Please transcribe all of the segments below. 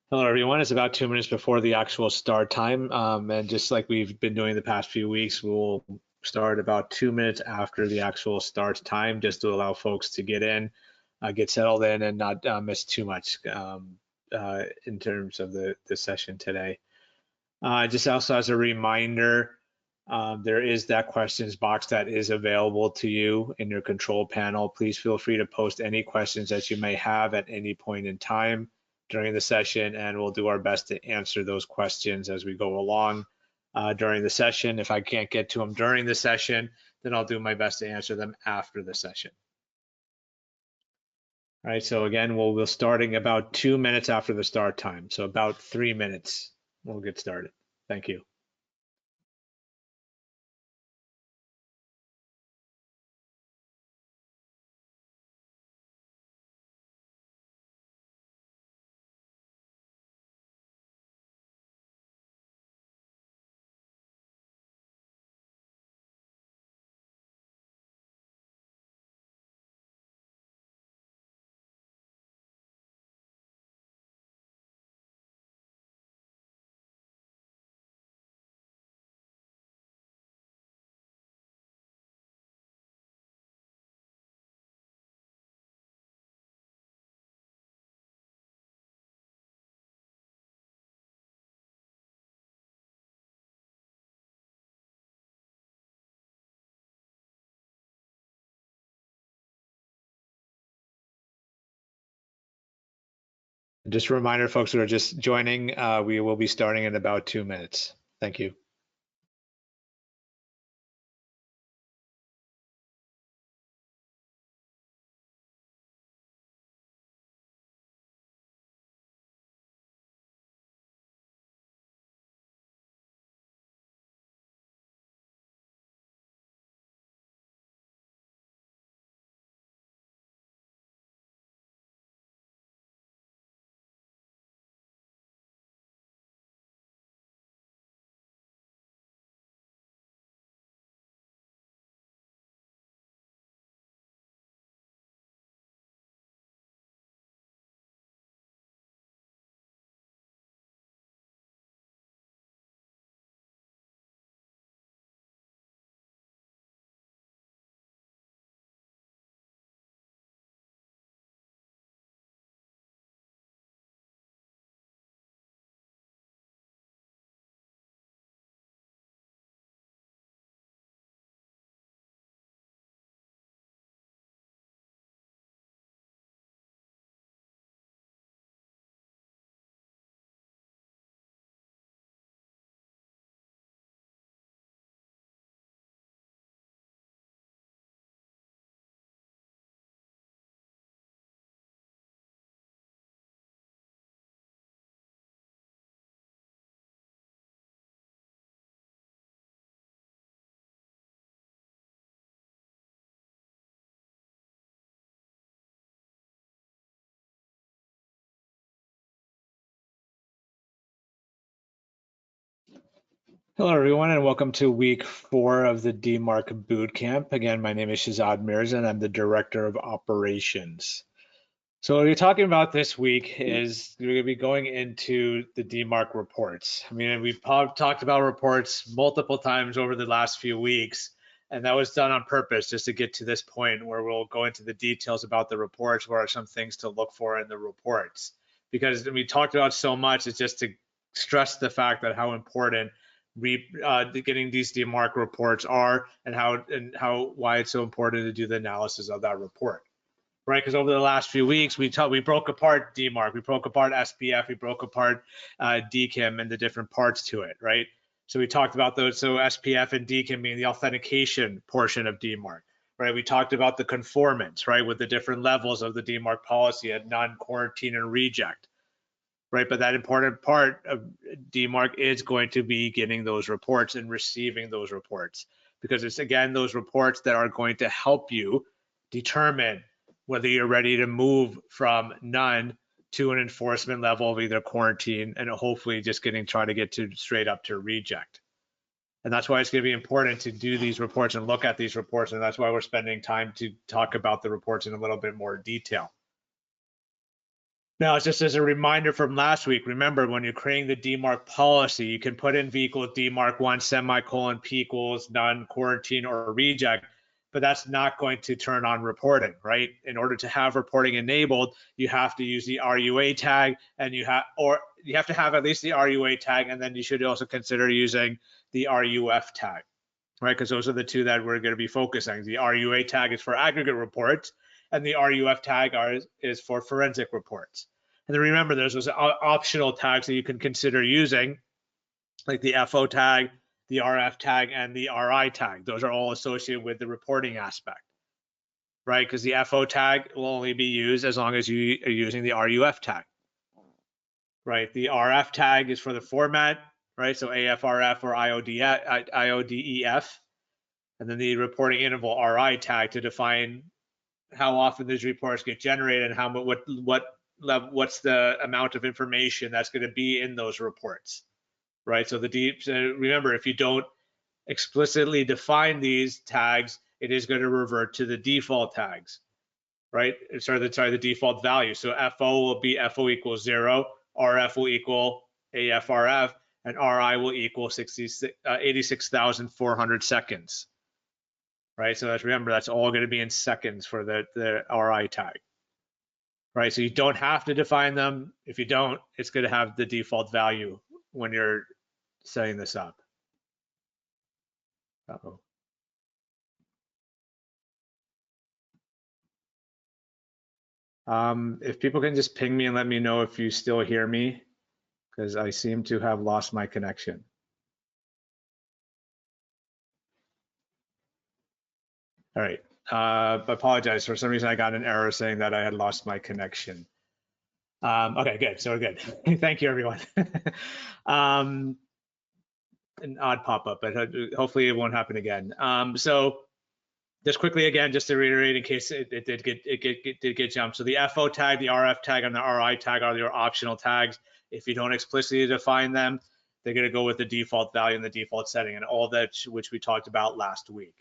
Hello, everyone. It's about 2 minutes before the actual start time. And just like we've been doing the past few weeks, we'll start about 2 minutes after the actual start time just to allow folks to get in, get settled in, and not miss too much in terms of the session today. Just also as a reminder, there is that questions box that is available to you in your control panel. Please feel free to post any questions that you may have at any point in time during the session, and we'll do our best to answer those questions as we go along during the session. If I can't get to them during the session, then I'll do my best to answer them after the session. All right, so again, we'll starting about 2 minutes after the start time. So about 3 minutes, we'll get started. Thank you. Just a reminder, folks who are just joining, we will be starting in about 2 minutes. Thank you. Hello, everyone, and welcome to week 4 of the DMARC Bootcamp. Again, my name is Shazad Mirza, and I'm the Director of Operations. So what we're talking about this week is we're going to be going into the DMARC reports. I mean, we've talked about reports multiple times over the last few weeks, and that was done on purpose just to get to this point where we'll go into the details about the reports, what are some things to look for in the reports. Because we talked about so much, it's just to stress the fact that how important getting these DMARC reports are and why it's so important to do the analysis of that report. Right, because over the last few weeks, we broke apart DMARC, we broke apart SPF, we broke apart DKIM and the different parts to it, right? So we talked about those, so SPF and DKIM being the authentication portion of DMARC, right? We talked about the conformance, right, with the different levels of the DMARC policy at none, quarantine, and reject, right? But that important part of DMARC is going to be getting those reports and receiving those reports, because it's, again, those reports that are going to help you determine whether you're ready to move from none to an enforcement level of either quarantine and hopefully just try to get to straight up to reject. And that's why it's going to be important to do these reports and look at these reports. And that's why we're spending time to talk about the reports in a little bit more detail. Now, it's just as a reminder from last week, remember when you're creating the DMARC policy, you can put in V equals DMARC 1 semicolon P equals none, quarantine, or reject, but that's not going to turn on reporting, right? In order to have reporting enabled, you have to use the RUA tag, and you have to have at least the RUA tag, and then you should also consider using the RUF tag, right? Because those are the two that we're going to be focusing. The RUA tag is for aggregate reports, and the RUF tag is for forensic reports. And then remember, there's those optional tags that you can consider using, like the FO tag, the RF tag, and the RI tag. Those are all associated with the reporting aspect, right? Because the FO tag will only be used as long as you are using the RUF tag, right? The RF tag is for the format, right? So AFRF or IODEF. And then the reporting interval RI tag to define how often these reports get generated and what's the amount of information that's going to be in those reports, right? So remember, if you don't explicitly define these tags, it is going to revert to the default tags, right? The default value. So FO will be FO equals 0, RF will equal AFRF, and RI will equal 86,400 seconds. Right, so remember, that's all going to be in seconds for the RI tag. Right, so you don't have to define them. If you don't, it's going to have the default value when you're setting this up. Uh-oh. If people can just ping me and let me know if you still hear me, because I seem to have lost my connection. All right, I apologize. For some reason, I got an error saying that I had lost my connection. Okay, good. So we're good. Thank you, everyone. An odd pop-up, but hopefully it won't happen again. So just quickly again, just to reiterate, in case it did get jumped. So the FO tag, the RF tag, and the RI tag are your optional tags. If you don't explicitly define them, they're going to go with the default value and the default setting, and all that which we talked about last week.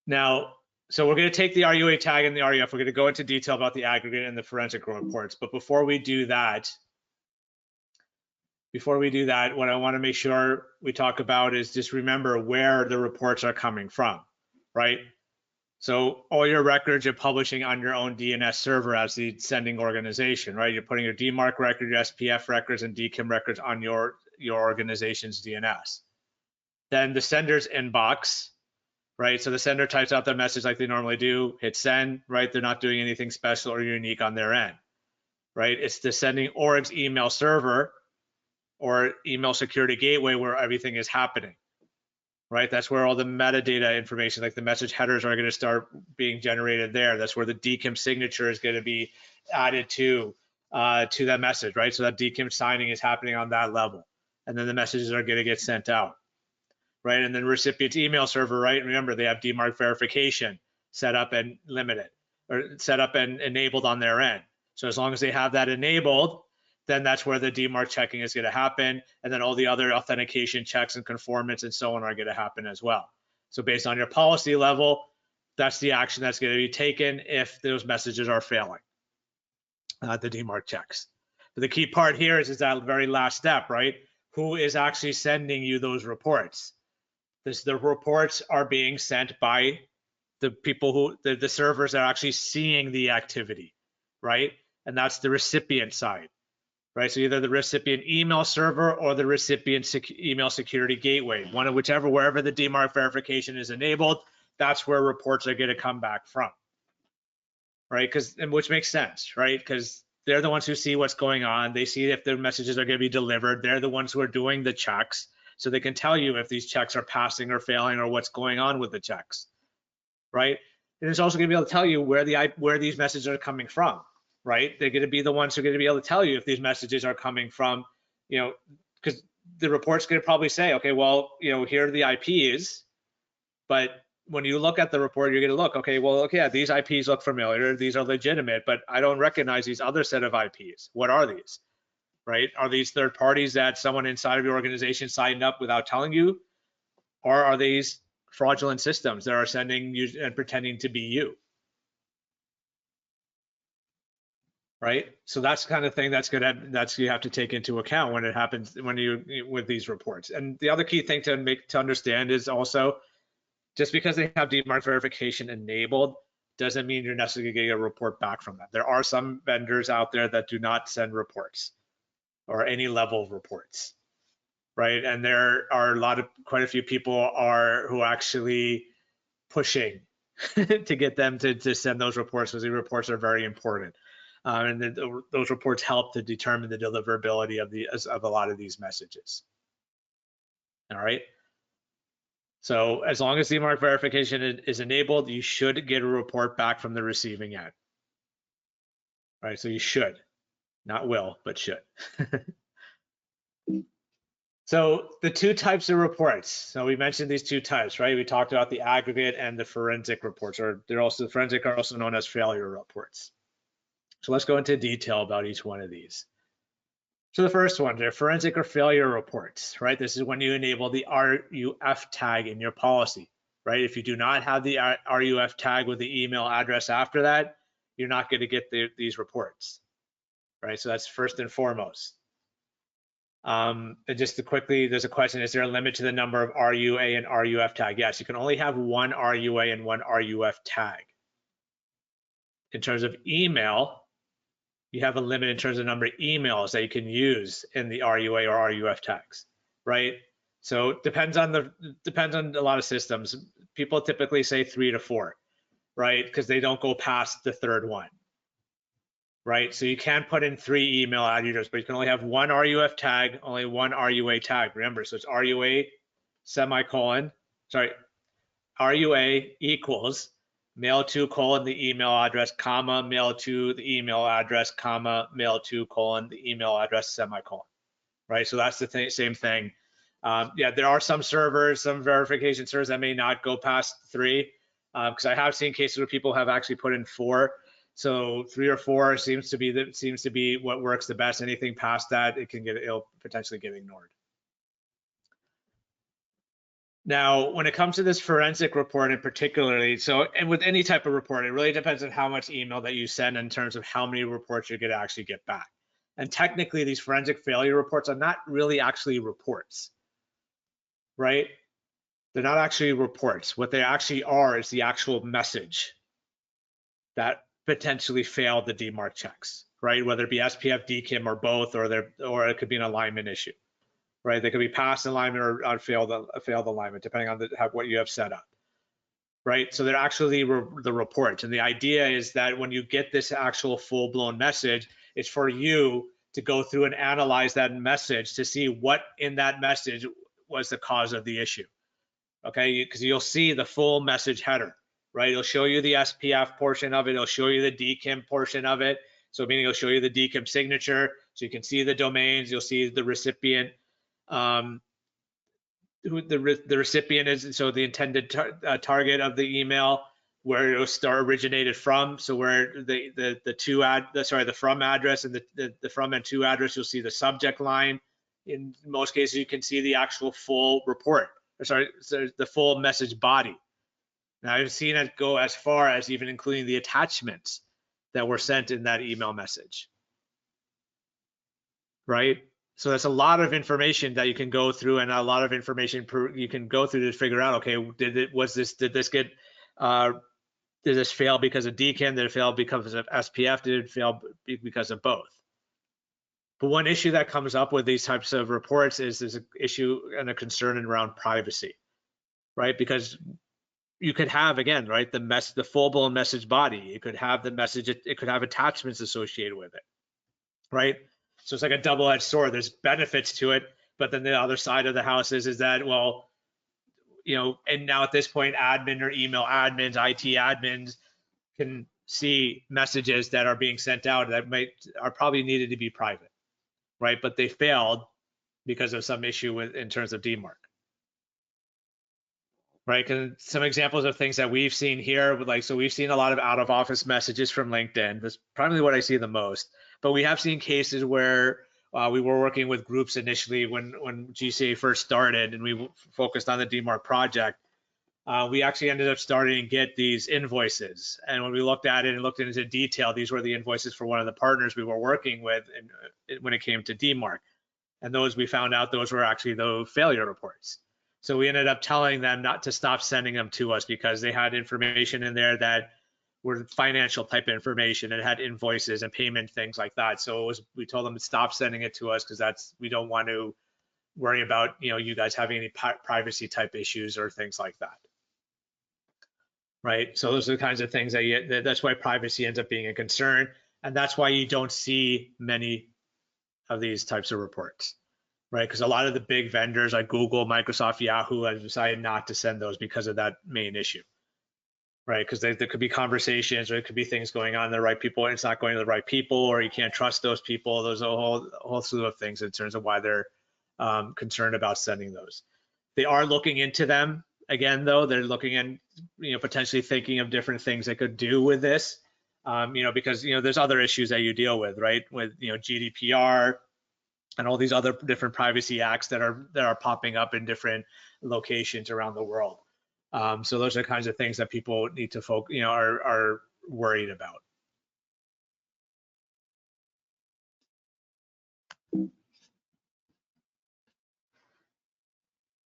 Now, so we're going to take the RUA tag and the RUF. We're going to go into detail about the aggregate and the forensic reports. But before we do that, what I want to make sure we talk about is just remember where the reports are coming from, right? So all your records you're publishing on your own DNS server as the sending organization, right? You're putting your DMARC record, your SPF records, and DKIM records on your organization's DNS. Then the sender's inbox, right? So the sender types out their message like they normally do, hit send, right? They're not doing anything special or unique on their end, right? It's the sending org's email server or email security gateway where everything is happening, right? That's where all the metadata information, like the message headers, are going to start being generated there. That's where the DKIM signature is going to be added to that message, right? So that DKIM signing is happening on that level, and then the messages are going to get sent out. Right, and then recipient's email server, right? Remember, they have DMARC verification set up and limited, or set up and enabled on their end. So as long as they have that enabled, then that's where the DMARC checking is going to happen, and then all the other authentication checks and conformance and so on are going to happen as well. So based on your policy level, that's the action that's going to be taken if those messages are failing, the DMARC checks. But the key part here is that very last step, right? Who is actually sending you those reports? The reports are being sent by the people the servers are actually seeing the activity, right? And that's the recipient side, right? So either the recipient email server or the recipient email security gateway, one of wherever the DMARC verification is enabled, that's where reports are going to come back from, right? Which makes sense, right? Because they're the ones who see what's going on. They see if their messages are going to be delivered. They're the ones who are doing the checks. So they can tell you if these checks are passing or failing or what's going on with the checks, right? And it's also going to be able to tell you where these messages are coming from, right? They're going to be the ones who are going to be able to tell you if these messages are coming from, because the report's going to probably say, okay, well, here are the IPs, but when you look at the report, you're going to look, okay, well, okay, these IPs look familiar, these are legitimate, but I don't recognize these other set of IPs. What are these? Right? Are these third parties that someone inside of your organization signed up without telling you? Or are these fraudulent systems that are sending you and pretending to be you? right? So that's the kind of thing that's you have to take into account when it happens when you with these reports. And the other key thing to understand is also, just because they have DMARC verification enabled doesn't mean you're necessarily going to get a report back from them. There are some vendors out there that do not send reports or any level of reports, right? And there are quite a few people who are actually pushing to get them to send those reports, because these reports are very important. And those reports help to determine the deliverability of a lot of these messages. All right. So as long as DMARC verification is enabled, you should get a report back from the receiving end. All right, so you should, not will, but should. So the two types of reports. So we mentioned these two types, right? We talked about the aggregate and the forensic reports, or the forensic are also known as failure reports. So let's go into detail about each one of these. So the first one, they're forensic or failure reports, right? This is when you enable the RUF tag in your policy, right? If you do not have the RUF tag with the email address after that, you're not going to get these reports, right? So that's first and foremost. And just to quickly, there's a question, is there a limit to the number of RUA and RUF tag? Yes, you can only have one RUA and one RUF tag. In terms of email, you have a limit in terms of number of emails that you can use in the RUA or RUF tags, right? So it depends on a lot of systems. People typically say 3 to 4, right? Because they don't go past the third one, right? So you can put in 3 email addresses, but you can only have one RUF tag, only one RUA tag. Remember, so it's RUA RUA equals mail to : the email address, comma, mail to the email address, comma, mail to : the email address, semicolon, right? So that's the same thing. Yeah, there are some servers, some verification servers that may not go past 3, because I have seen cases where people have actually put in 4. So 3 or 4 seems to be what works the best. Anything past that, it'll potentially get ignored. Now, when it comes to this forensic report in particularly, and with any type of report, it really depends on how much email that you send in terms of how many reports you're going to actually get back. And technically, these forensic failure reports are not really actually reports, right? They're not actually reports. What they actually are is the actual message that potentially failed the DMARC checks, right? Whether it be SPF, DKIM, or both, or it could be an alignment issue. Right, they could be passed alignment or failed alignment, depending on what you have set up. Right, so they're actually the reports, and the idea is that when you get this actual full-blown message, it's for you to go through and analyze that message to see what in that message was the cause of the issue. Okay, because you'll see the full message header, right? It'll show you the SPF portion of it. It'll show you the DKIM portion of it. So meaning it'll show you the DKIM signature, so you can see the domains. You'll see the recipient. Who the recipient is, so the intended target of the email, where it was originated from. So where the from address and the from and to address, you'll see the subject line. In most cases, you can see the actual full report, so the full message body. Now I've seen it go as far as even including the attachments that were sent in that email message, right? So that's a lot of information that you can go through, and a lot of information you can go through to figure out, okay, did this fail because of DKIM? Did it fail because of SPF? Did it fail because of both? But one issue that comes up with these types of reports is there's an issue and a concern around privacy, right? Because you could have, again, right, the full-blown message body. It could have the message. It could have attachments associated with it, right? So it's like a double-edged sword. There's benefits to it, but then the other side of the house is that, well, and now at this point, admin or email admins, IT admins can see messages that are being sent out that are probably needed to be private, right? But they failed because of some issue in terms of DMARC, right? Because some examples of things that we've seen here, so we've seen a lot of out-of-office messages from LinkedIn. That's probably what I see the most. But we have seen cases where we were working with groups initially when GCA first started, and we focused on the DMARC project. we actually ended up starting to get these invoices. And when we looked at it and looked into detail, these were the invoices for one of the partners we were working with when it came to DMARC. And those, we found out those were actually the failure reports. So we ended up telling them not to stop sending them to us because they had information in there that were financial type information and had invoices and payment things like that. So we told them to stop sending it to us because we don't want to worry about, you guys having any privacy type issues or things like that. Right. So those are the kinds of things that's why privacy ends up being a concern. And that's why you don't see many of these types of reports, right? Because a lot of the big vendors like Google, Microsoft, Yahoo have decided not to send those because of that main issue, right? Because there could be conversations or it could be things going on, the right people, and it's not going to the right people, or you can't trust those people. There's a whole slew of things in terms of why they're concerned about sending those. They are looking into them. Again, though, they're looking and potentially thinking of different things they could do with this, because there's other issues that you deal with, right? With GDPR and all these other different privacy acts that are popping up in different locations around the world. So those are the kinds of things that people need to focus, are worried about.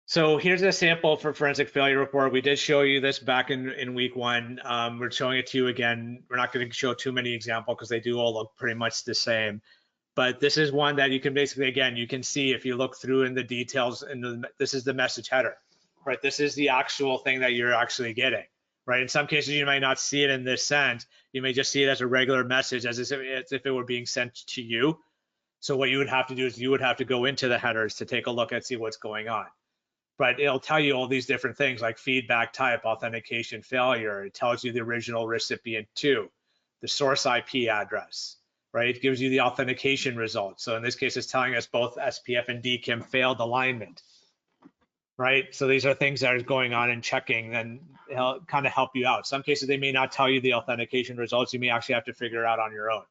So here's a sample for forensic failure report. We did show you this back in week 1. We're showing it to you again. We're not going to show too many examples because they do all look pretty much the same. But this is one that you can basically, again, you can see if you look through in the details, and this is the message header, right? This is the actual thing that you're actually getting, right? In some cases, you might not see it in this sense. You may just see it as a regular message, as if it were being sent to you. So what you would have to do is you would have to go into the headers to take a look and see what's going on. But it'll tell you all these different things like feedback type, authentication failure. It tells you the original recipient too, the source IP address, right? It gives you the authentication results. So in this case, it's telling us both SPF and DKIM failed alignment, right? So these are things that are going on and checking and kind of help you out. Some cases, they may not tell you the authentication results. You may actually have to figure it out on your own,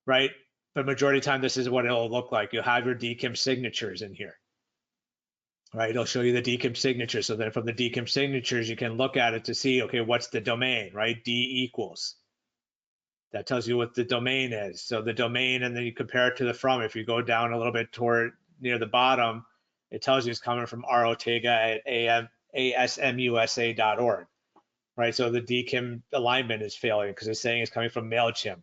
right? But majority of the time, this is what it'll look like. You'll have your DKIM signatures in here. Right, it'll show you the DKIM signature. So then from the DKIM signatures, you can look at it to see, okay, what's the domain, right? D equals. That tells you what the domain is. So the domain, and then you compare it to the from. If you go down a little bit toward near the bottom, it tells you it's coming from Ortega at asmusa.org, right? So the DKIM alignment is failing because it's saying it's coming from MailChimp.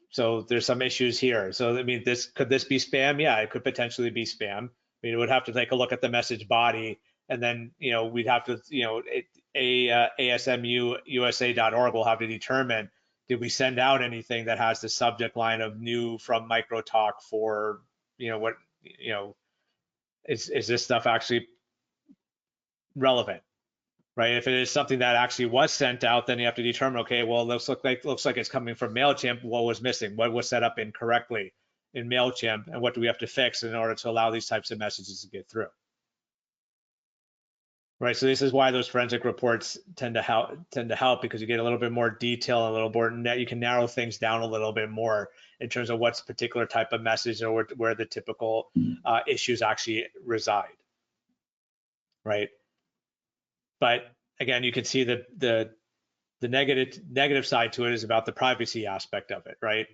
So there's some issues here. So I mean, could this be spam? Yeah, it could potentially be spam. I mean, it would have to take a look at the message body, and then we'd have to asmusa.org will have to determine, did we send out anything that has the subject line of new from MicroTalk for what is this stuff actually relevant, right? If it is something that actually was sent out, then you have to determine, okay, well, looks like it's coming from MailChimp. What was missing? What was set up incorrectly in MailChimp, and what do we have to fix in order to allow these types of messages to get through? Right, so this is why those forensic reports tend to help because you get a little bit more detail, a little more, you can narrow things down a little bit more in terms of what's particular type of message or where the typical issues actually reside, right? But again, you can see that the negative side to it is about the privacy aspect of it, right?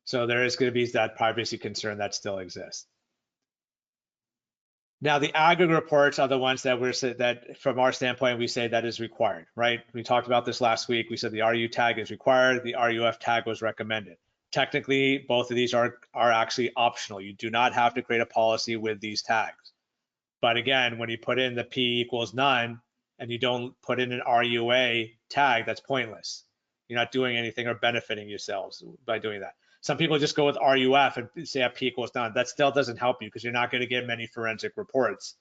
So there is going to be that privacy concern that still exists. Now, the aggregate reports are the ones that from our standpoint, we say that is required, right? We talked about this last week. We said the RU tag is required. The RUF tag was recommended. Technically, both of these are actually optional. You do not have to create a policy with these tags. But again, when you put in the P equals none and you don't put in an RUA tag, that's pointless. You're not doing anything or benefiting yourselves by doing that. Some people just go with RUF and say P equals none. That still doesn't help you because you're not going to get many forensic reports.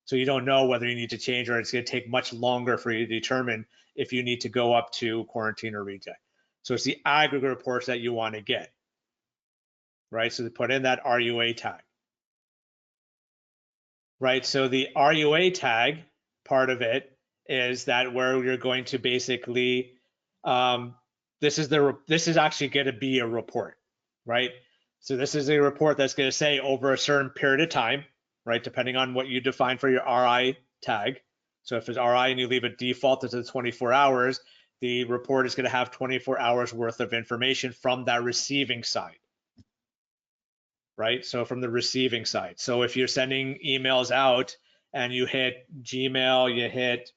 So you don't know whether you need to change, or it's going to take much longer for you to determine if you need to go up to quarantine or reject. So it's the aggregate reports that you want to get, right? So they put in that RUA tag, right? So the RUA tag part of it is that where you're going to basically, this is actually going to be a report, right? So this is a report that's going to say over a certain period of time, right? Depending on what you define for your RI tag. So if it's RI and you leave it default to 24 hours, the report is going to have 24 hours worth of information from that receiving side, right? So from the receiving side. So if you're sending emails out and you hit Gmail, you hit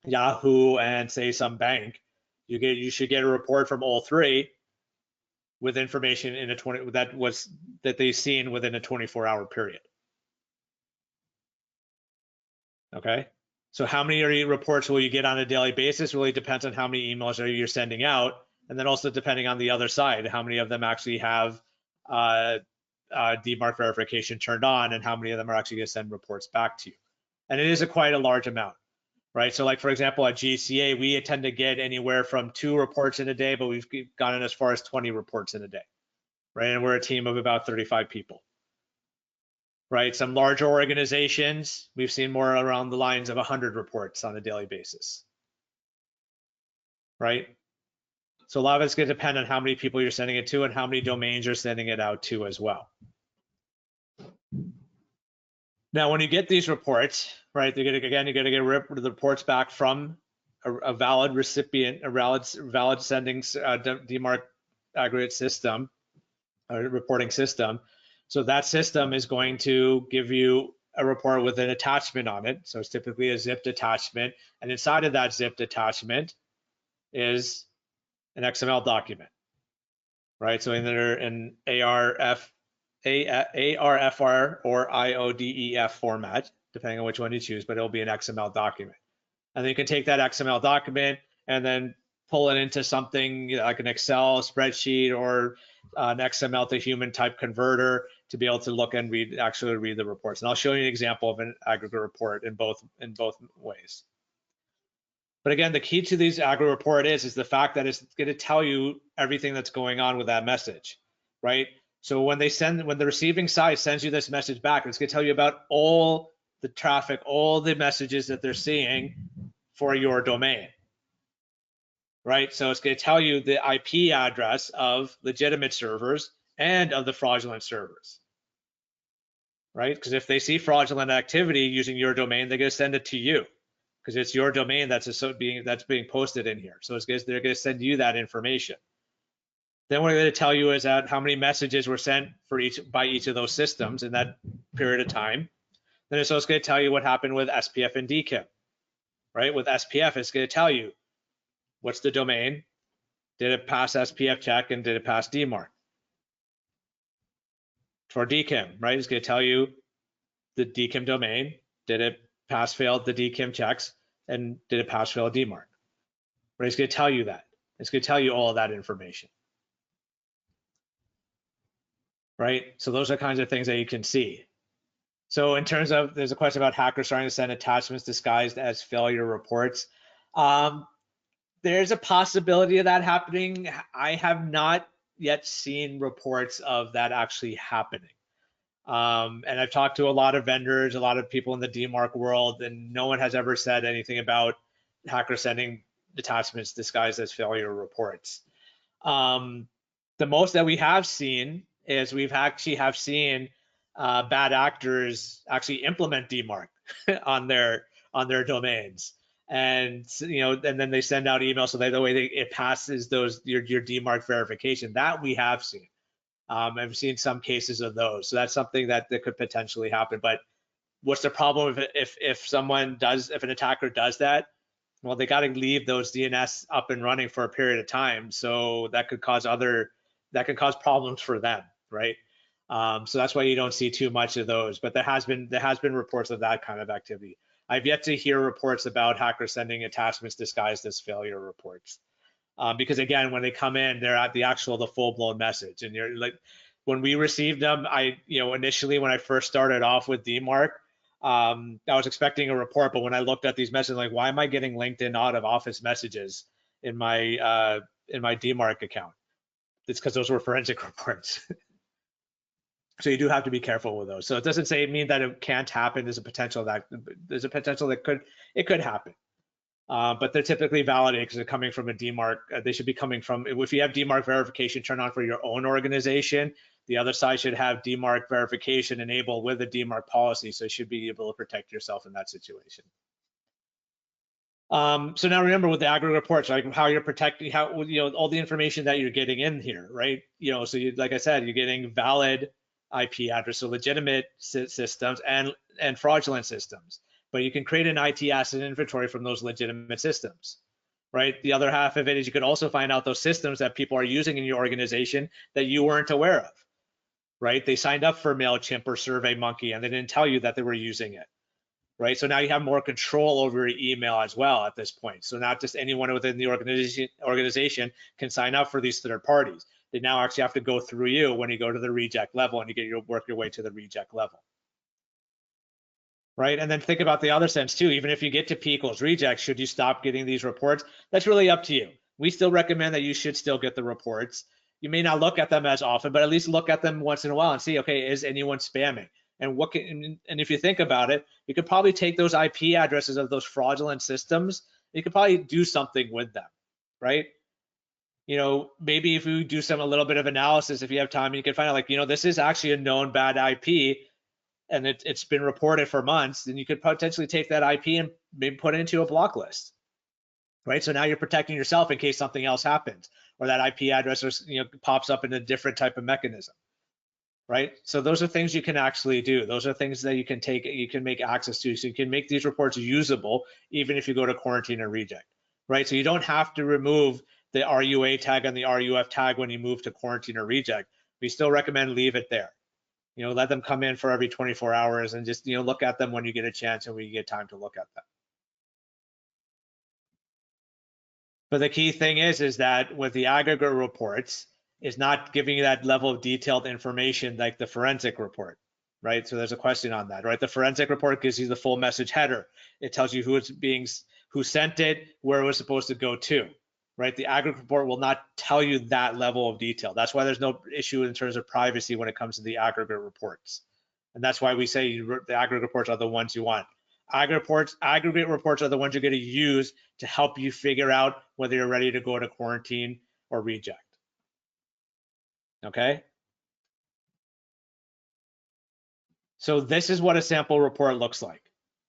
Yahoo, and say some bank, you should get a report from all three with information in a 20 that they've seen within a 24-hour period. Okay. So how many reports will you get on a daily basis really depends on how many emails you're sending out, and then also depending on the other side, how many of them actually have DMARC verification turned on, and how many of them are actually going to send reports back to you. And it is quite a large amount, right? So like, for example, at GCA, we tend to get anywhere from 2 reports in a day, but we've gotten as far as 20 reports in a day, right? And we're a team of about 35 people. Right, some larger organizations, we've seen more around the lines of 100 reports on a daily basis, right? So a lot of it's going to depend on how many people you're sending it to and how many domains you're sending it out to as well. Now, when you get these reports, right, you're going to get the reports back from a valid recipient, a valid sending DMARC aggregate system, or reporting system. So that system is going to give you a report with an attachment on it. So it's typically a zipped attachment. And inside of that zipped attachment is an XML document, right? So either an ARFR or IODEF format, depending on which one you choose, but it'll be an XML document. And then you can take that XML document and then pull it into something like an Excel spreadsheet or an XML to human type converter to be able to look and actually read the reports. And I'll show you an example of an aggregate report in both ways. But again, the key to these aggregate report is the fact that it's going to tell you everything that's going on with that message, right? So when the receiving side sends you this message back, it's going to tell you about all the traffic, all the messages that they're seeing for your domain. Right, so it's going to tell you the IP address of legitimate servers and of the fraudulent servers, right? Because if they see fraudulent activity using your domain, they're going to send it to you because it's your domain that's being posted in here. So they're going to send you that information. Then what they're going to tell you is that how many messages were sent by each of those systems in that period of time. Then it's also going to tell you what happened with SPF and DKIM, right? With SPF, it's going to tell you what's the domain, did it pass SPF check, and did it pass DMARC? For DKIM, right, it's going to tell you the DKIM domain, did it pass fail the DKIM checks, and did it pass fail DMARC? Right, it's going to tell you that. It's going to tell you all of that information. Right, so those are kinds of things that you can see. So in terms of, there's a question about hackers starting to send attachments disguised as failure reports. There's a possibility of that happening. I have not yet seen reports of that actually happening. And I've talked to a lot of vendors, a lot of people in the DMARC world, and no one has ever said anything about hackers sending attachments disguised as failure reports. The most that we have seen is we've actually seen bad actors actually implement DMARC on their domains. And and then they send out emails so that the way it passes your DMARC verification. That we have seen. I've seen some cases of those. So that's something that could potentially happen. But what's the problem if an attacker does that? Well, they got to leave those DNS up and running for a period of time. So that could cause problems for them, right? So that's why you don't see too much of those. But there has been reports of that kind of activity. I've yet to hear reports about hackers sending attachments disguised as failure reports. Because again, when they come in, they're at the full-blown message. And you're like, when we received them, initially when I first started off with DMARC, I was expecting a report, but when I looked at these messages, like, why am I getting LinkedIn out of office messages in my DMARC account? It's because those were forensic reports. So you do have to be careful with those. So it doesn't mean that it can't happen. There's a potential that it could happen. But they're typically validated because they're coming from a DMARC. They should be coming from, if you have DMARC verification turned on for your own organization, The other side should have DMARC verification enabled with a DMARC policy, so you should be able to protect yourself in that situation. So now remember with the aggregate reports, like how you're protecting, how, all the information that you're getting in here, right? So like I said, you're getting valid IP address, so legitimate systems and fraudulent systems. But you can create an IT asset inventory from those legitimate systems, right? The other half of it is you could also find out those systems that people are using in your organization that you weren't aware of, right? They signed up for MailChimp or SurveyMonkey and they didn't tell you that they were using it. Right, so now you have more control over your email as well at this point. So not just anyone within the organization can sign up for these third parties. They now actually have to go through you when you go to the reject level and you work your way to the reject level. Right, and then think about the other sense too. Even if you get to P equals reject, should you stop getting these reports? That's really up to you. We still recommend that you should still get the reports. You may not look at them as often, but at least look at them once in a while and see, okay, is anyone spamming? And if you think about it, you could probably take those IP addresses of those fraudulent systems, you could probably do something with them, right? Maybe if you do a little bit of analysis, if you have time, you can find out like, this is actually a known bad IP and it's been reported for months, then you could potentially take that IP and maybe put it into a block list, right? So now you're protecting yourself in case something else happens or that IP address pops up in a different type of mechanism. Right? So those are things you can actually do. Those are things that you can make access to. So you can make these reports usable even if you go to quarantine or reject, right? So you don't have to remove the RUA tag and the RUF tag when you move to quarantine or reject. We still recommend leave it there. Let them come in for every 24 hours and just, look at them when you get a chance and when you get time to look at them. But the key thing is that with the aggregate reports, is not giving you that level of detailed information like the forensic report, right? So there's a question on that, right? The forensic report gives you the full message header. It tells you who sent it, where it was supposed to go to, right? The aggregate report will not tell you that level of detail. That's why there's no issue in terms of privacy when it comes to the aggregate reports. And that's why we say the aggregate reports are the ones you want. Aggregate reports are the ones you're going to use to help you figure out whether you're ready to go to quarantine or reject. Okay. So this is what a sample report looks like.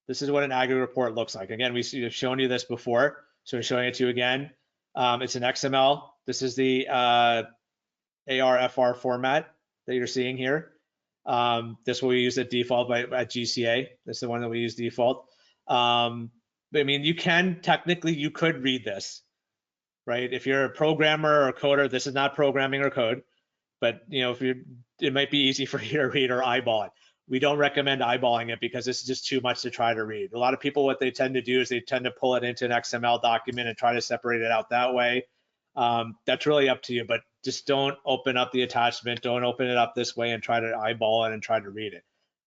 This is what an aggregate report looks like. Again, we've shown you this before, so we're showing it to you again. It's an XML. This is the ARFR format that you're seeing here. This will we use at default at GCA. This is the one that we use default. I mean, you could read this, right? If you're a programmer or coder, this is not programming or code. But it might be easy for you to read or eyeball it. We don't recommend eyeballing it because this is just too much to try to read. A lot of people, what they tend to do is they tend to pull it into an XML document and try to separate it out that way. That's really up to you, but just don't open up the attachment. Don't open it up this way and try to eyeball it and try to read it.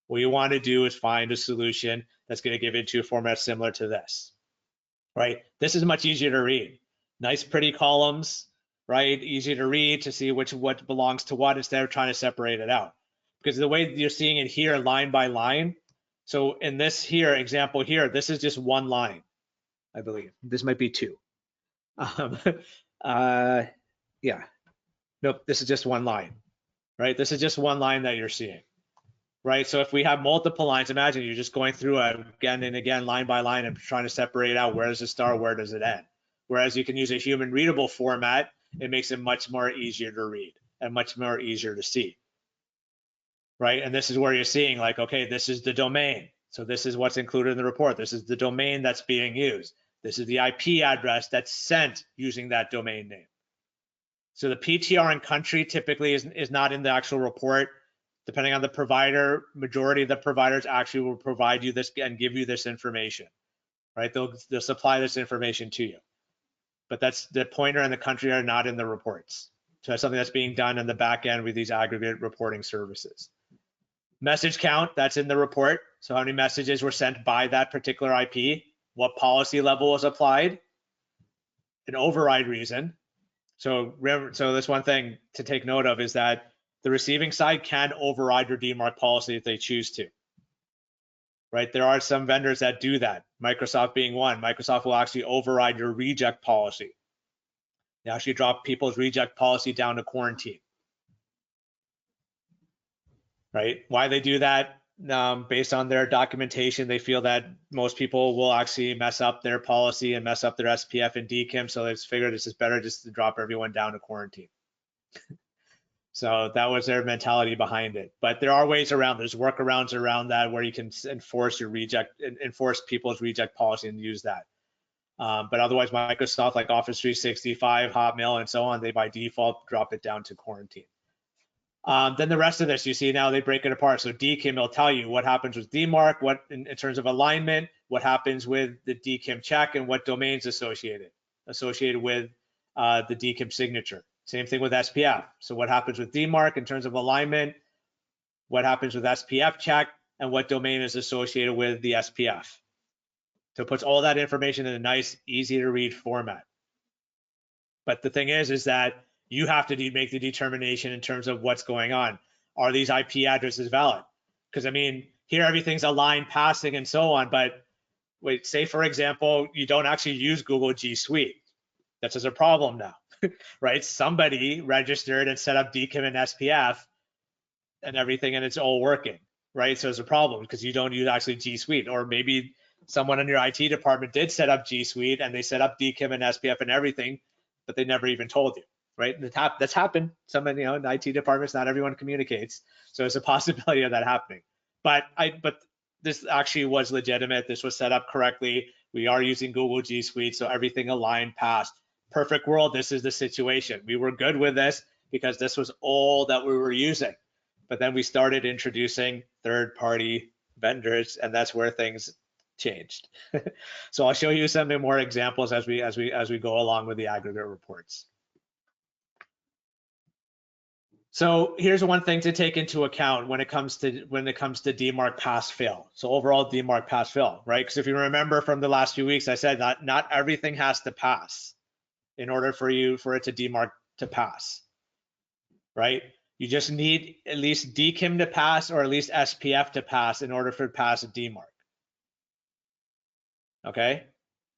What you want to do is find a solution that's going to give it to a format similar to this, right? This is much easier to read. Nice, pretty columns. Right, easy to read to see what belongs to what instead of trying to separate it out. Because the way you're seeing it here, line by line. So in this here example here, this is just one line, I believe. This might be two. Yeah. Nope, this is just one line. Right, this is just one line that you're seeing. Right, so if we have multiple lines, imagine you're just going through again and again, line by line, and trying to separate out where does it start, where does it end. Whereas you can use a human readable format, it makes it much more easier to read and much more easier to see, right? And this is where you're seeing like, okay, this is the domain. So this is what's included in the report. This is the domain that's being used. This is the IP address that's sent using that domain name. So the PTR and country typically is not in the actual report. Depending on the provider, majority of the providers actually will provide you this and give you this information, right? They'll supply this information to you. But that's the pointer and the country are not in the reports. So that's something that's being done in the back end with these aggregate reporting services. Message count, that's in the report. So how many messages were sent by that particular IP, what policy level was applied, an override reason. So that's one thing to take note of is that the receiving side can override your DMARC policy if they choose to. Right, there are some vendors that do that, Microsoft being one. Microsoft will actually override your reject policy. They actually drop people's reject policy down to quarantine. right? Why they do that? Based on their documentation, they feel that most people will actually mess up their policy and mess up their SPF and DKIM, so they figured it's just better just to drop everyone down to quarantine. So that was their mentality behind it. But there are ways around. There's workarounds around that where you can enforce people's reject policy and use that. But otherwise, Microsoft, like Office 365, Hotmail, and so on, they by default drop it down to quarantine. Then the rest of this, you see now they break it apart. So DKIM will tell you what happens with DMARC, what in terms of alignment, what happens with the DKIM check, and what domains associated with the DKIM signature. Same thing with SPF. So what happens with DMARC in terms of alignment, what happens with SPF check, and what domain is associated with the SPF. So it puts all that information in a nice, easy to read format. But the thing is that you have to make the determination in terms of what's going on. Are these IP addresses valid? Because I mean, here everything's aligned, passing, and so on. But wait, say for example, you don't actually use Google G Suite. That's just a problem now, right? Somebody registered and set up DKIM and SPF and everything, and it's all working, right? So it's a problem because you don't use actually G Suite, or maybe someone in your IT department did set up G Suite and they set up DKIM and SPF and everything, but they never even told you, right? That's happened. Some in IT departments, not everyone communicates, so it's a possibility of that happening. But this actually was legitimate. This was set up correctly. We are using Google G Suite, so everything aligned, passed. Perfect world. This is the situation. We were good with this because this was all that we were using. But then we started introducing third-party vendors, and that's where things changed. So I'll show you some more examples as we go along with the aggregate reports. So here's one thing to take into account when it comes to DMARC pass fail. So overall DMARC pass fail, right? Because if you remember from the last few weeks, I said that not everything has to pass in order for it to DMARC to pass, right? You just need at least DKIM to pass or at least SPF to pass in order for it to pass a DMARC. Okay.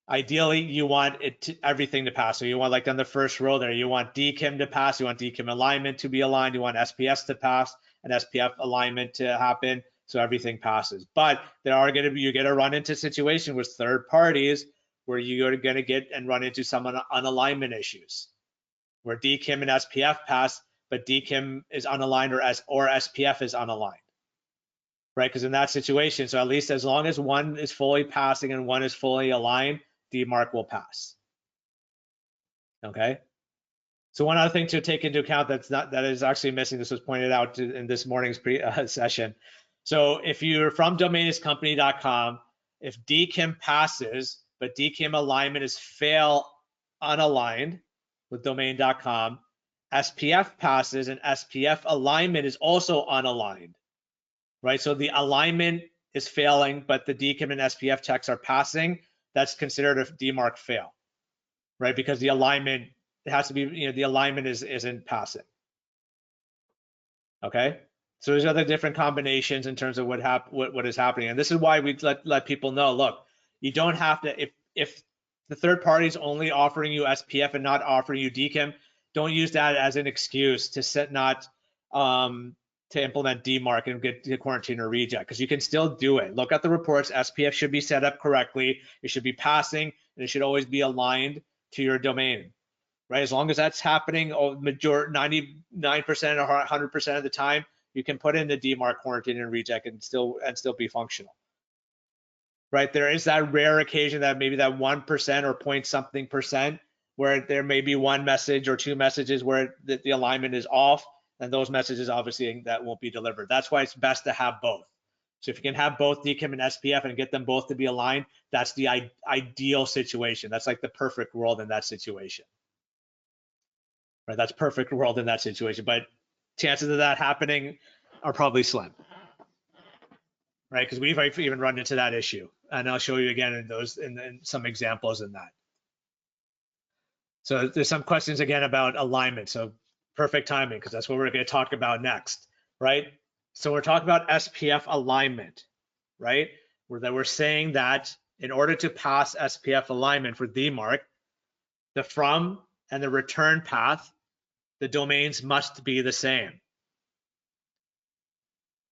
Ideally, you want everything to pass. So you want, like on the first row there, you want DKIM to pass, you want DKIM alignment to be aligned, you want SPS to pass and SPF alignment to happen, so everything passes. But there are going to be, you're going to run into situations with third parties where you're going to get and run into some unalignment issues, where DKIM and SPF pass, but DKIM is unaligned or SPF is unaligned. Right, because in that situation, so at least as long as one is fully passing and one is fully aligned, DMARC will pass. Okay. So one other thing to take into account that is actually missing. This was pointed out in this morning's session. So if you're from domainiscompany.com, if DKIM passes but DKIM alignment is fail unaligned with domain.com, SPF passes and SPF alignment is also unaligned. Right, so the alignment is failing, but the DKIM and SPF checks are passing. That's considered a DMARC fail, right? Because the alignment, it has to be, the alignment isn't passing. Okay, so there's other different combinations in terms of what is happening, and this is why we let people know. Look, you don't have to. If the third party is only offering you SPF and not offering you DKIM, don't use that as an excuse to implement DMARC and get the quarantine or reject, because you can still do it. Look at the reports. SPF should be set up correctly. It should be passing, and it should always be aligned to your domain, right? As long as that's happening, 99% or 100% of the time, you can put in the DMARC quarantine and reject and still be functional, right? There is that rare occasion that maybe that 1% or point something percent where there may be one message or two messages where the alignment is off, and those messages obviously that won't be delivered. That's why it's best to have both. So if you can have both DKIM and SPF and get them both to be aligned, that's the ideal situation. That's like the perfect world in that situation. Right? That's perfect world in that situation. But chances of that happening are probably slim. Right? Because we've even run into that issue. And I'll show you again in some examples in that. So there's some questions again about alignment. So perfect timing, because that's what we're going to talk about next, right? So we're talking about SPF alignment, right? We're saying that in order to pass SPF alignment for DMARC, the from and the return path, the domains must be the same.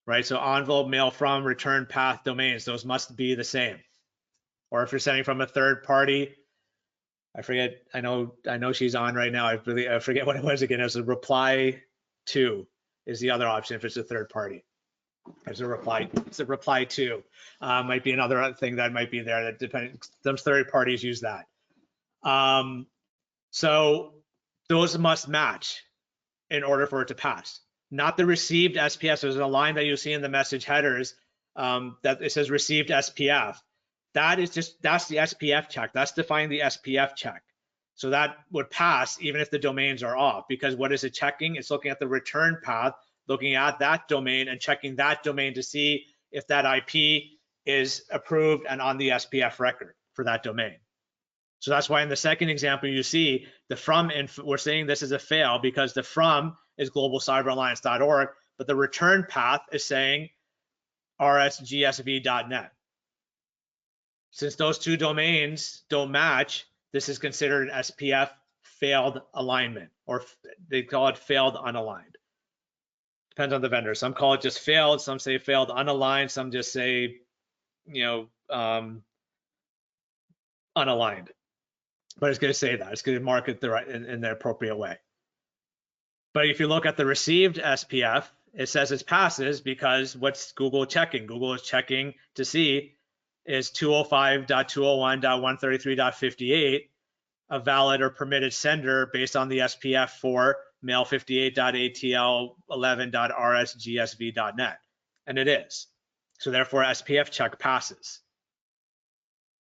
right? So envelope, mail from, return path, domains, those must be the same. Or if you're sending from a third party, I forget, I know she's on right now. I forget what it was again. It was a reply to is the other option if it's a third party. It's a reply to. Might be another thing that might be there. That depending, some third parties use that. So those must match in order for it to pass. Not the received SPF. So there's a line that you see in the message headers that it says received SPF. That's the SPF check. That's defining the SPF check. So that would pass even if the domains are off, because what is it checking? It's looking at the return path, looking at that domain and checking that domain to see if that IP is approved and on the SPF record for that domain. So that's why in the second example, you see the from, we're saying this is a fail because the from is globalcyberalliance.org, but the return path is saying rsgsv.net. Since those two domains don't match, this is considered an SPF failed alignment, or they call it failed unaligned. Depends on the vendor. Some call it just failed, some say failed unaligned, some just say, unaligned. But it's going to say that. It's going to mark it in the appropriate way. But if you look at the received SPF, it says it passes because what's Google checking? Google is checking to see is 205.201.133.58 a valid or permitted sender based on the SPF for mail58.atl11.rsgsv.net. And it is. So therefore, SPF check passes.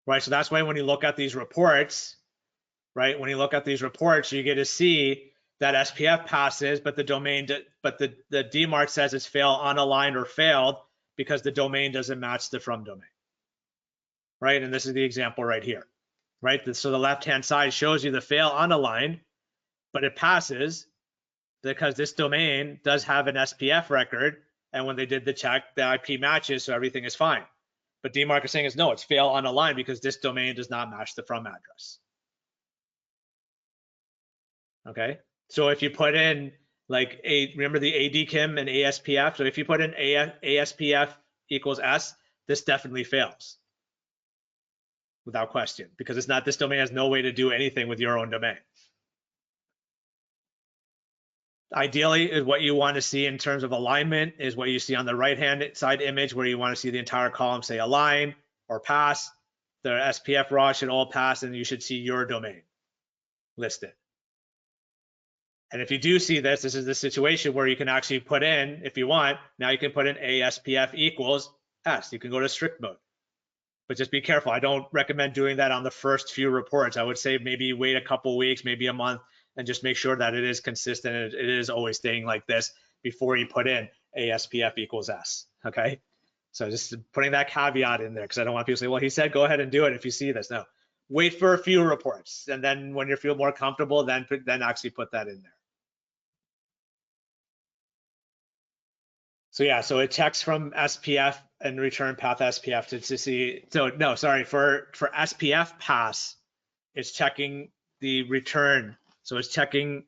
Right, so that's why when you look at these reports, right, when you look at these reports, you get to see that SPF passes, but the domain, but the DMARC says it's fail unaligned or failed because the domain doesn't match the from domain. Right, and this is the example right here, right? So the left-hand side shows you the fail unaligned, but it passes because this domain does have an SPF record, and when they did the check, the IP matches, so everything is fine. But DMARC is saying no, it's fail unaligned because this domain does not match the from address. Okay, so if you put in like remember the DKIM and ASPF, so if you put in ASPF equals S, this definitely fails. Without question, because it's not, this domain has no way to do anything with your own domain. Ideally, is what you want to see in terms of alignment is what you see on the right-hand side image, where you want to see the entire column say align or pass. The SPF raw should all pass, and you should see your domain listed. And if you do see this, this is the situation where you can actually put in, if you want, now you can put in ASPF equals S. You can go to strict mode. But just be careful. I don't recommend doing that on the first few reports. I would say maybe wait a couple weeks, maybe a month, and just make sure that it is consistent and it is always staying like this before you put in ASPF equals S, okay? So just putting that caveat in there because I don't want people to say, well, he said go ahead and do it if you see this. No, wait for a few reports, and then when you feel more comfortable, then actually put that in there. So yeah, so it checks from SPF and return path SPF to see. So no, sorry, for SPF pass, it's checking the return. So it's checking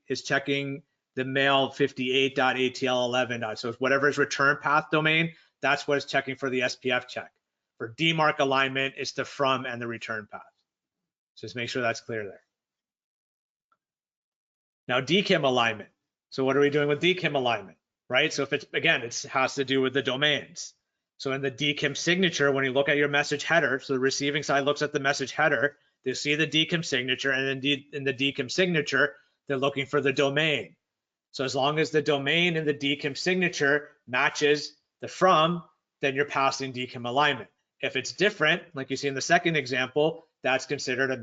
the mail 58.atl11. So it's whatever is return path domain, that's what it's checking for the SPF check. For DMARC alignment, it's the from and the return path. So just make sure that's clear there. Now DKIM alignment. So what are we doing with DKIM alignment? Right, so if it's, again, it has to do with the domains. So in the DKIM signature, when you look at your message header, so the receiving side looks at the message header, they see the DKIM signature, and then in the DKIM signature, they're looking for the domain. So as long as the domain in the DKIM signature matches the from, then you're passing DKIM alignment. If it's different, like you see in the second example, that's considered a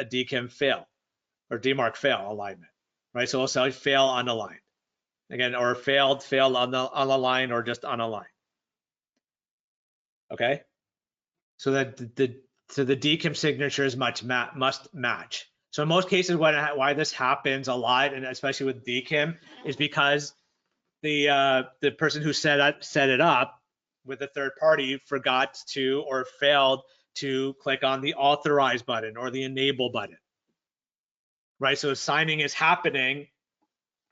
DKIM fail or DMARC fail alignment, right? So it'll say fail unaligned. Again, or failed on the line, or just unaligned. Okay, so that the DKIM signatures must match. So in most cases, why this happens a lot, and especially with DKIM, is because the person who set it up with a third party forgot to or failed to click on the authorize button or the enable button. Right, so signing is happening,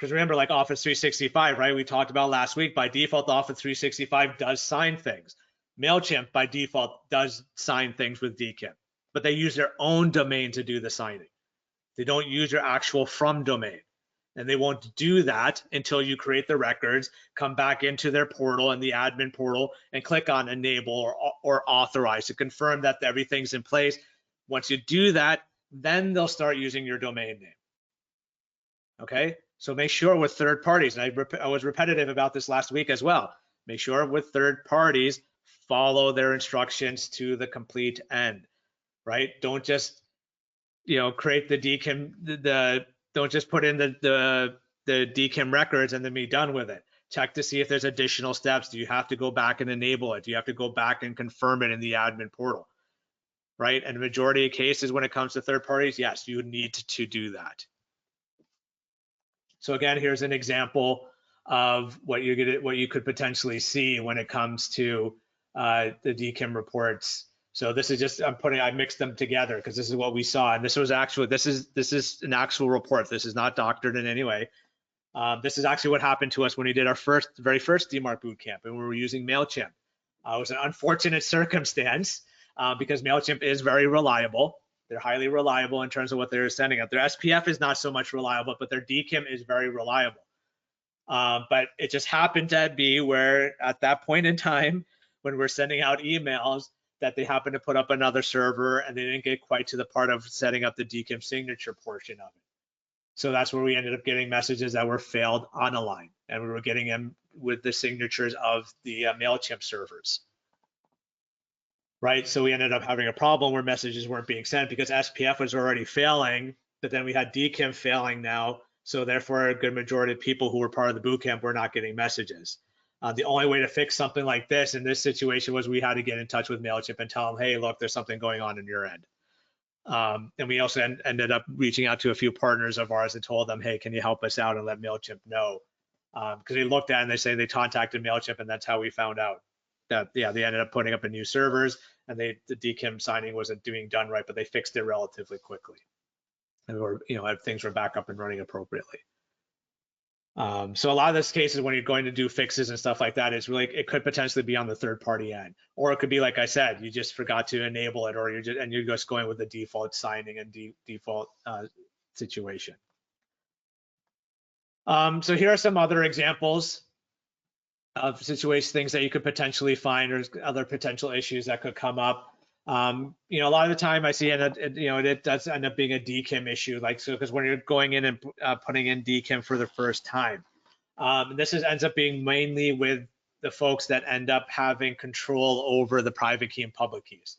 Because remember, like Office 365, right? We talked about last week, by default, Office 365 does sign things. MailChimp by default does sign things with DKIM, but they use their own domain to do the signing. They don't use your actual from domain. And they won't do that until you create the records, come back into their portal and the admin portal and click on enable or authorize to confirm that everything's in place. Once you do that, then they'll start using your domain name. Okay, so make sure with third parties, and I was repetitive about this last week as well, make sure with third parties, follow their instructions to the complete end, right? Don't just, create the DKIM, don't just put in the DKIM records and then be done with it. Check to see if there's additional steps. Do you have to go back and enable it? Do you have to go back and confirm it in the admin portal, right? And the majority of cases when it comes to third parties, yes, you need to do that. So again, here's an example of what you could potentially see when it comes to the DKIM reports. So this is just, I mixed them together because this is what we saw, and this was actually, this is an actual report. This is not doctored in any way. This is actually what happened to us when we did our very first DMARC bootcamp, and we were using MailChimp. It was an unfortunate circumstance because MailChimp is very reliable. They're highly reliable in terms of what they're sending out. Their SPF is not so much reliable, but their DKIM is very reliable. But it just happened to be where at that point in time, when we're sending out emails, that they happened to put up another server and they didn't get quite to the part of setting up the DKIM signature portion of it. So that's where we ended up getting messages that were failed on a line, and we were getting them with the signatures of the MailChimp servers. Right, so we ended up having a problem where messages weren't being sent because SPF was already failing, but then we had DKIM failing now. So therefore, a good majority of people who were part of the bootcamp were not getting messages. The only way to fix something like this in this situation was we had to get in touch with MailChimp and tell them, hey, look, there's something going on your end. And we also ended up reaching out to a few partners of ours and told them, hey, can you help us out and let MailChimp know? Because they looked at it and they say they contacted MailChimp, and that's how we found out that, yeah, they ended up putting up a new servers, and the DKIM signing wasn't being done right, but they fixed it relatively quickly. And things were back up and running appropriately. So a lot of these cases when you're going to do fixes and stuff like that, it's really, it could potentially be on the third party end, or it could be, like I said, you just forgot to enable it, or you're just going with the default signing and default situation. So here are some other examples of situations, things that you could potentially find, or other potential issues that could come up. A lot of the time I see, and it does end up being a DKIM issue, like, so, because when you're going in and putting in DKIM for the first time, this ends up being mainly with the folks that end up having control over the private key and public keys,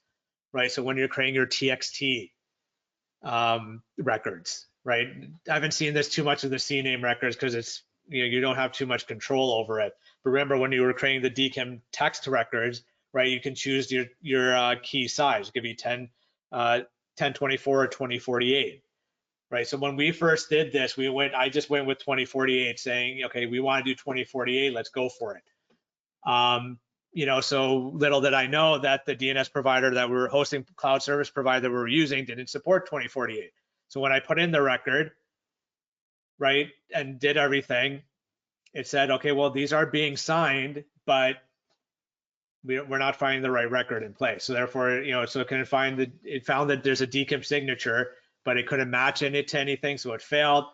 right? So when you're creating your TXT records, right? I haven't seen this too much of the CNAME records because it's, you don't have too much control over it. But remember, when you were creating the DKIM text records, right, you can choose your key size. It could be 1024 or 2048, right? So when we first did this, I just went with 2048, saying, okay, we want to do 2048, let's go for it. So little did I know that the DNS provider that we were hosting, cloud service provider that we were using, didn't support 2048. So when I put in the record, right, and did everything, it said, okay, well, these are being signed, but we're not finding the right record in place. So therefore, so it found that there's a DKIM signature, but it couldn't match it to anything, so it failed,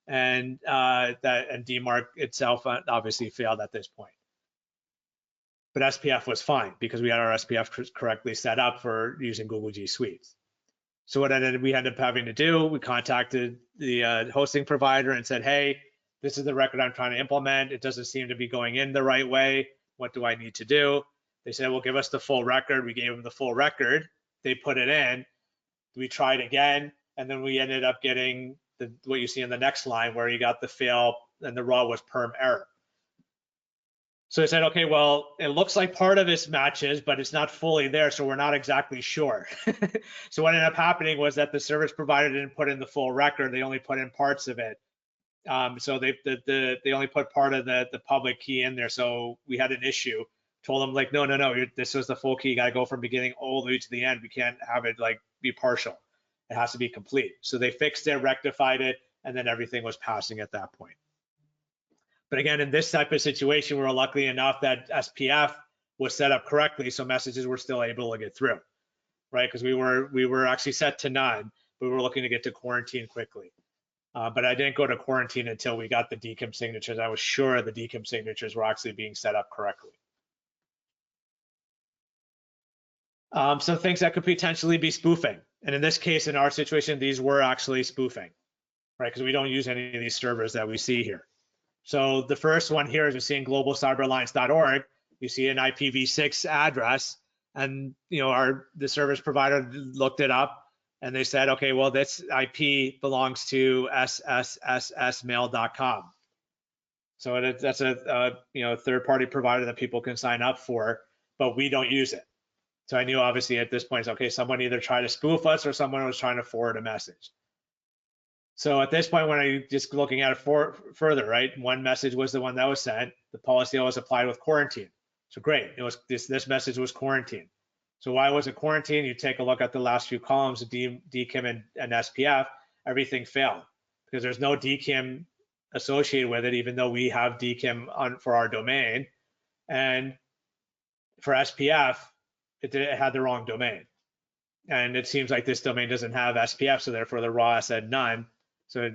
and DMARC itself obviously failed at this point. But SPF was fine because we had our SPF correctly set up for using Google G Suite. So what we ended up having to do, we contacted the hosting provider and said, hey, this is the record I'm trying to implement. It doesn't seem to be going in the right way. What do I need to do? They said, well, give us the full record. We gave them the full record. They put it in. We tried again, and then we ended up getting what you see in the next line, where you got the fail and the raw was perm error. So they said, okay, well, it looks like part of this matches, but it's not fully there, so we're not exactly sure. So what ended up happening was that the service provider didn't put in the full record. They only put in parts of it. So they only put part of the public key in there. So we had an issue. Told them, like, no, this was the full key. You got to go from beginning all the way to the end. We can't have it like be partial. It has to be complete. So they fixed it, rectified it, and then everything was passing at that point. But again, in this type of situation, we were lucky enough that SPF was set up correctly, so messages were still able to get through, right? Because we were actually set to none, but we were looking to get to quarantine quickly. But I didn't go to quarantine until we got the DKIM signatures. I was sure the DKIM signatures were actually being set up correctly. Some things that could potentially be spoofing. And in this case, in our situation, these were actually spoofing, right? Because we don't use any of these servers that we see here. So the first one here is we see in globalcyberalliance.org, you see an IPv6 address, and the service provider looked it up, and they said, okay, well, this IP belongs to sssmail.com. So that's a third-party provider that people can sign up for, but we don't use it. So I knew obviously at this point, okay, someone either tried to spoof us or someone was trying to forward a message. So at this point, when I just looking at it further, right, one message was the one that was sent. The policy was applied with quarantine. So great, it was this message was quarantine. So why was it quarantine? You take a look at the last few columns of DKIM and SPF, everything failed because there's no DKIM associated with it, even though we have DKIM for our domain. And for SPF, it had the wrong domain. And it seems like this domain doesn't have SPF, so therefore the raw said none. So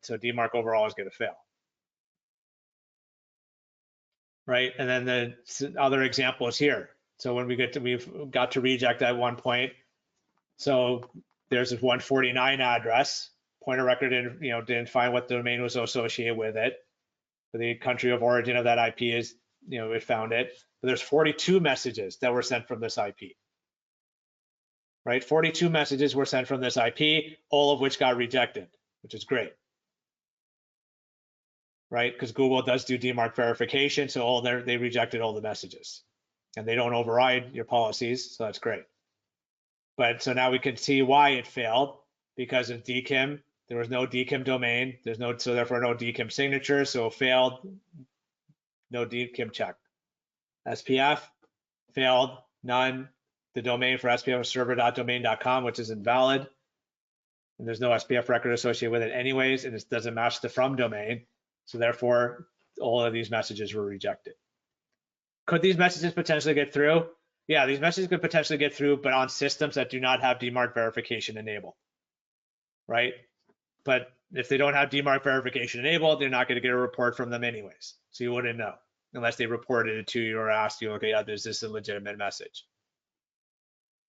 DMARC overall is going to fail. Right, and then the other example is here. So when we've got to reject at one point. So there's this 149 address. Point of record didn't find what domain was associated with it. But the country of origin of that IP is, it found it. But there's 42 messages that were sent from this IP. Right, 42 messages were sent from this IP, all of which got rejected, which is great. Right, because Google does do DMARC verification, so they rejected all the messages, and they don't override your policies, so that's great. But so now we can see why it failed, because of DKIM. There was no DKIM domain. So therefore no DKIM signature, so it failed. No DKIM check. SPF failed, none. The domain for SPF was server.domain.com, which is invalid, and there's no SPF record associated with it anyways, and it doesn't match the from domain. So therefore, all of these messages were rejected. Could these messages potentially get through? Yeah, these messages could potentially get through, but on systems that do not have DMARC verification enabled, right? But if they don't have DMARC verification enabled, they're not going to get a report from them anyways. So you wouldn't know unless they reported it to you or asked you, okay, is this a legitimate message?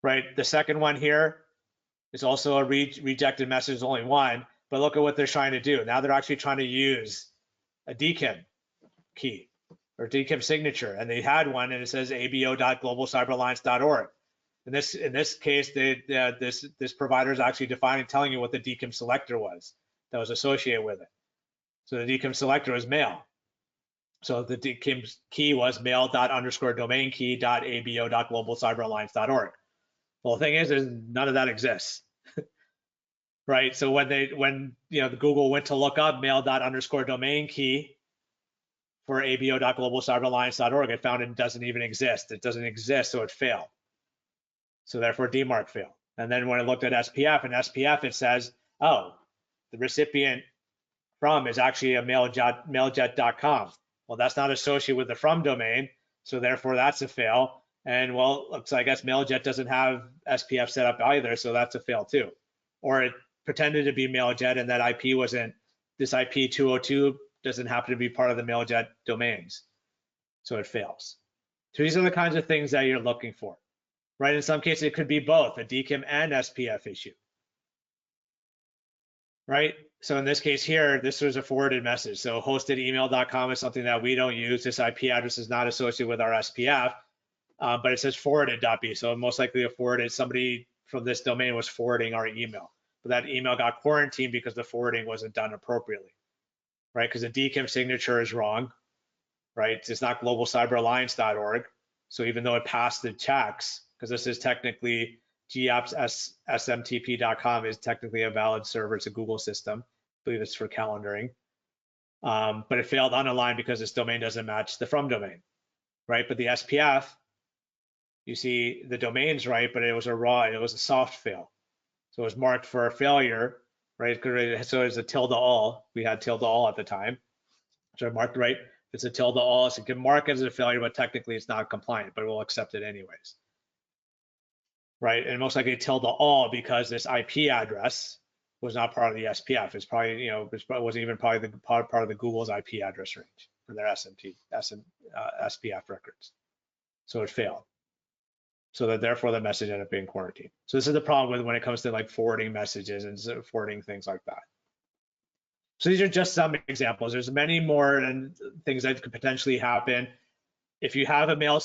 Right, the second one here is also a rejected message, there's only one, but look at what they're trying to do. Now they're actually trying to use a DKIM key or DKIM signature, and they had one, and it says abo.globalcyberalliance.org. In this case, this provider is actually defining, telling you what the DKIM selector was that was associated with it. So the DKIM selector was mail. So the DKIM key was mail._domainkey.abo.globalcyberalliance.org. Well, the thing is none of that exists. Right, so when Google went to look up mail._domainkey for abo.globalcyberalliance.org, it found it doesn't even exist. It doesn't exist, so it failed. So therefore, DMARC failed. And then when I looked at SPF, and SPF, it says, oh, the recipient from is actually a mailjet.com. Well, that's not associated with the from domain, so therefore that's a fail. And well, looks like I guess Mailjet doesn't have SPF set up either, so that's a fail too. Or it pretended to be Mailjet and that IP wasn't, this IP 202 doesn't happen to be part of the Mailjet domains, so it fails. So these are the kinds of things that you're looking for, right? In some cases, it could be both a DKIM and SPF issue, right? So in this case here, this was a forwarded message. So hostedemail.com is something that we don't use. This IP address is not associated with our SPF. But it says forwarded.b, so most likely a forwarded, somebody from this domain was forwarding our email, but that email got quarantined because the forwarding wasn't done appropriately, right? Because the DKIM signature is wrong, right? It's not globalcyberalliance.org, so even though it passed the checks, because this is technically GApps.smtp.com is technically a valid server, it's a Google system, I believe it's for calendaring, but it failed unaligned because this domain doesn't match the from domain, right? But the SPF, you see the domain's right, but it was a soft fail. So it was marked for a failure, right? So it's a tilde all. We had tilde all at the time. So marked right. If it's a tilde all, it can mark it as a failure, but technically it's not compliant, but we'll accept it anyways. Right, and most likely tilde all because this IP address was not part of the SPF. It's probably, it wasn't even probably the part of the Google's IP address range for their SPF records. So it failed. So that therefore the message ended up being quarantined. So this is the problem with when it comes to like forwarding messages and forwarding things like that. So these are just some examples. There's many more and things that could potentially happen. If you have a mail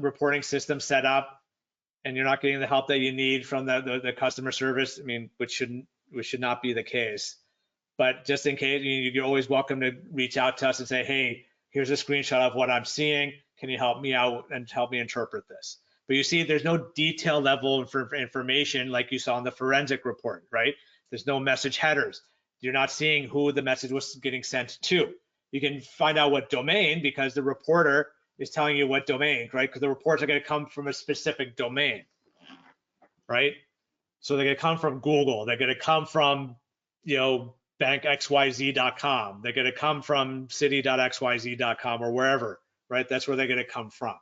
reporting system set up and you're not getting the help that you need from the customer service, I mean, which should not be the case. But just in case, you're always welcome to reach out to us and say, hey, here's a screenshot of what I'm seeing. Can you help me out and help me interpret this? But you see, there's no detailed level of information like you saw in the forensic report, right? There's no message headers. You're not seeing who the message was getting sent to. You can find out what domain because the reporter is telling you what domain, right? Because the reports are going to come from a specific domain, right? So they're going to come from Google. They're going to come from, bankxyz.com. They're going to come from city.xyz.com or wherever, right? That's where they're going to come from.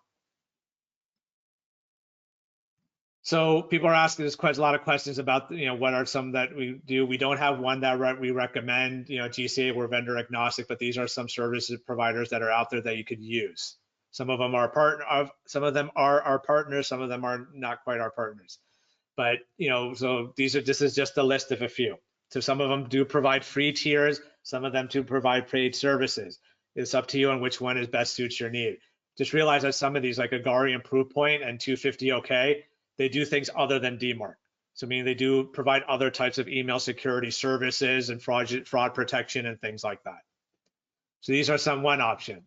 So people are asking us a lot of questions about, what are some that we do. We don't have one that we recommend. GCA, we're vendor agnostic, but these are some services providers that are out there that you could use. Some of them are some of them are our partners. Some of them are not quite our partners. But so this is just a list of a few. So some of them do provide free tiers. Some of them do provide paid services. It's up to you on which one is best suits your need. Just realize that some of these, like Agari and Proofpoint and 250 OK, they do things other than DMARC. So meaning they do provide other types of email security services and fraud protection and things like that. So these are one option.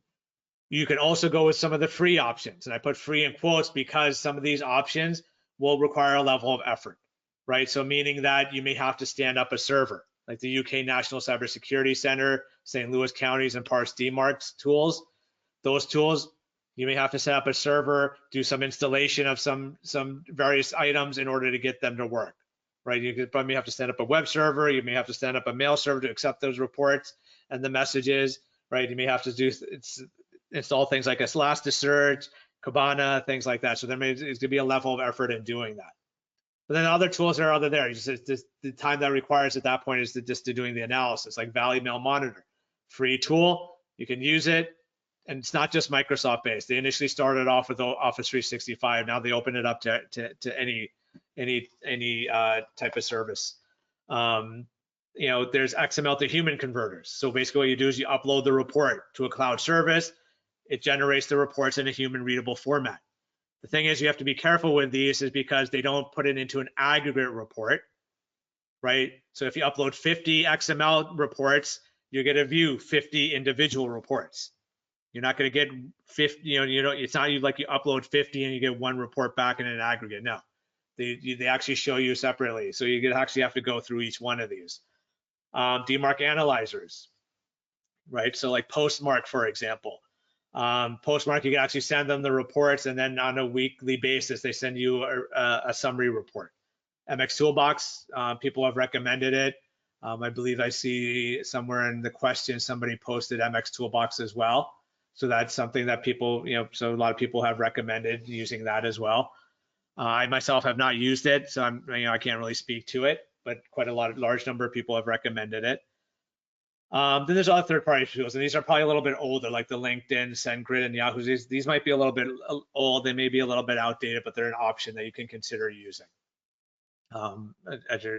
You can also go with some of the free options. And I put free in quotes because some of these options will require a level of effort, right? So meaning that you may have to stand up a server, like the UK National Cybersecurity Center, St. Louis counties, and parse DMARC tools. Those tools, you may have to set up a server, do some installation of some various items in order to get them to work, right? You may have to stand up a web server. You may have to stand up a mail server to accept those reports and the messages, right? You may have to install things like Elasticsearch, Kibana, things like that. So there's going to be a level of effort in doing that. But then other tools are other there. The time that requires at that point is just to doing the analysis, like Valley Mail Monitor, free tool. You can use it. And it's not just Microsoft based. They initially started off with Office 365. Now they open it up to any type of service. There's XML to human converters. So basically what you do is you upload the report to a cloud service. It generates the reports in a human readable format. The thing is, you have to be careful with these is because they don't put it into an aggregate report, right? So if you upload 50 XML reports, you're going to view 50 individual reports. You're not going to get 50, it's not like you upload 50 and you get one report back in an aggregate. No, they actually show you separately. So you actually have to go through each one of these. DMARC analyzers, right? So like Postmark, for example. Postmark, you can actually send them the reports, and then on a weekly basis, they send you a summary report. MX Toolbox, people have recommended it. I believe I see somewhere in the question somebody posted MX Toolbox as well. So that's something that people, so a lot of people have recommended using that as well. I myself have not used it, so I can't really speak to it, but quite a large number of people have recommended it. Then there's other third-party tools, and these are probably a little bit older, like the LinkedIn, SendGrid, and Yahoo. These might be a little bit old. They may be a little bit outdated, but they're an option that you can consider using.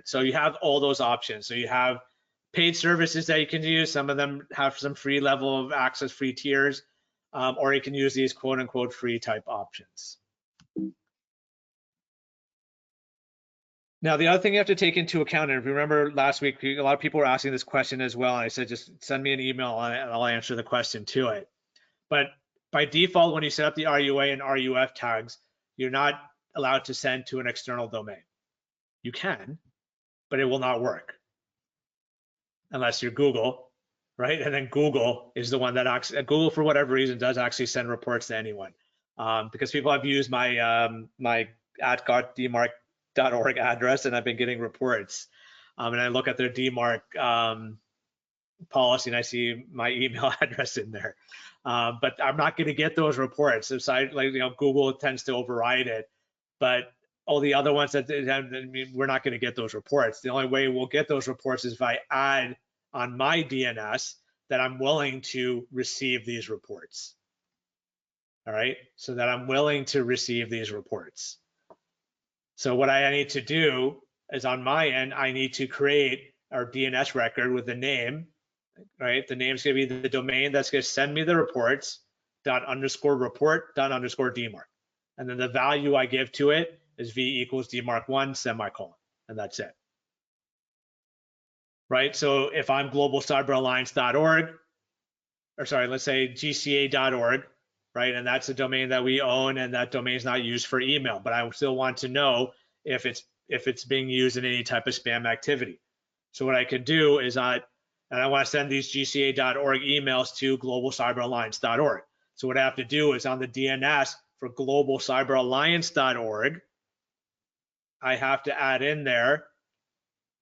So you have all those options. So you have paid services that you can use. Some of them have some free level of access, free tiers, or you can use these quote-unquote free type options. Now, the other thing you have to take into account, and if you remember last week, a lot of people were asking this question as well, and I said, just send me an email and I'll answer the question to it. But by default, when you set up the RUA and RUF tags, you're not allowed to send to an external domain. You can, but it will not work unless you're Google, right? And then Google is the one that actually, Google for whatever reason does actually send reports to anyone, because people have used my my @DMARC.org address, and I've been getting reports. And I look at their DMARC policy and I see my email address in there. But I'm not going to get those reports. Aside, like, Google tends to override it, but all the other ones that I mean, we're not going to get those reports. The only way we'll get those reports is if I add on my DNS that I'm willing to receive these reports. All right, so that I'm willing to receive these reports. So what I need to do is on my end, I need to create our DNS record with the name, right? The name's gonna be the domain that's gonna send me the reports, ._report._DMARC. And then the value I give to it is v equals DMARC1 semicolon, and that's it. Right, so if I'm globalcyberalliance.org, or sorry, let's say GCA.org, right? And that's a domain that we own, and that domain is not used for email, but I still want to know if it's being used in any type of spam activity. So what I could do is and I want to send these GCA.org emails to globalcyberalliance.org. So what I have to do is on the DNS for globalcyberalliance.org, I have to add in there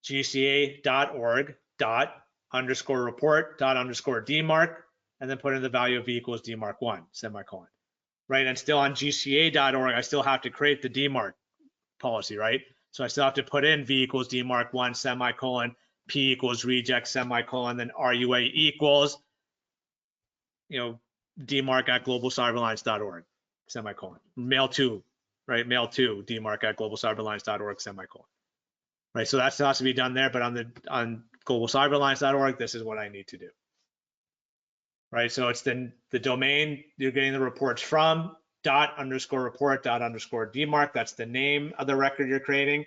gca.org._report._DMARC, and then put in the value of v equals DMARC1 semicolon, right? And still on gca.org, I still have to create the DMARC policy, right? So I still have to put in v equals DMARC1 semicolon, p equals reject semicolon, then RUA equals, DMARC at globalcyberalliance.org semicolon, mail to, right? Mail to DMARC at globalcyberalliance.org semicolon, right? So that still has to be done there, but on globalcyberalliance.org, this is what I need to do. Right, so it's the domain you're getting the reports from, ._report._DMARC. That's the name of the record you're creating,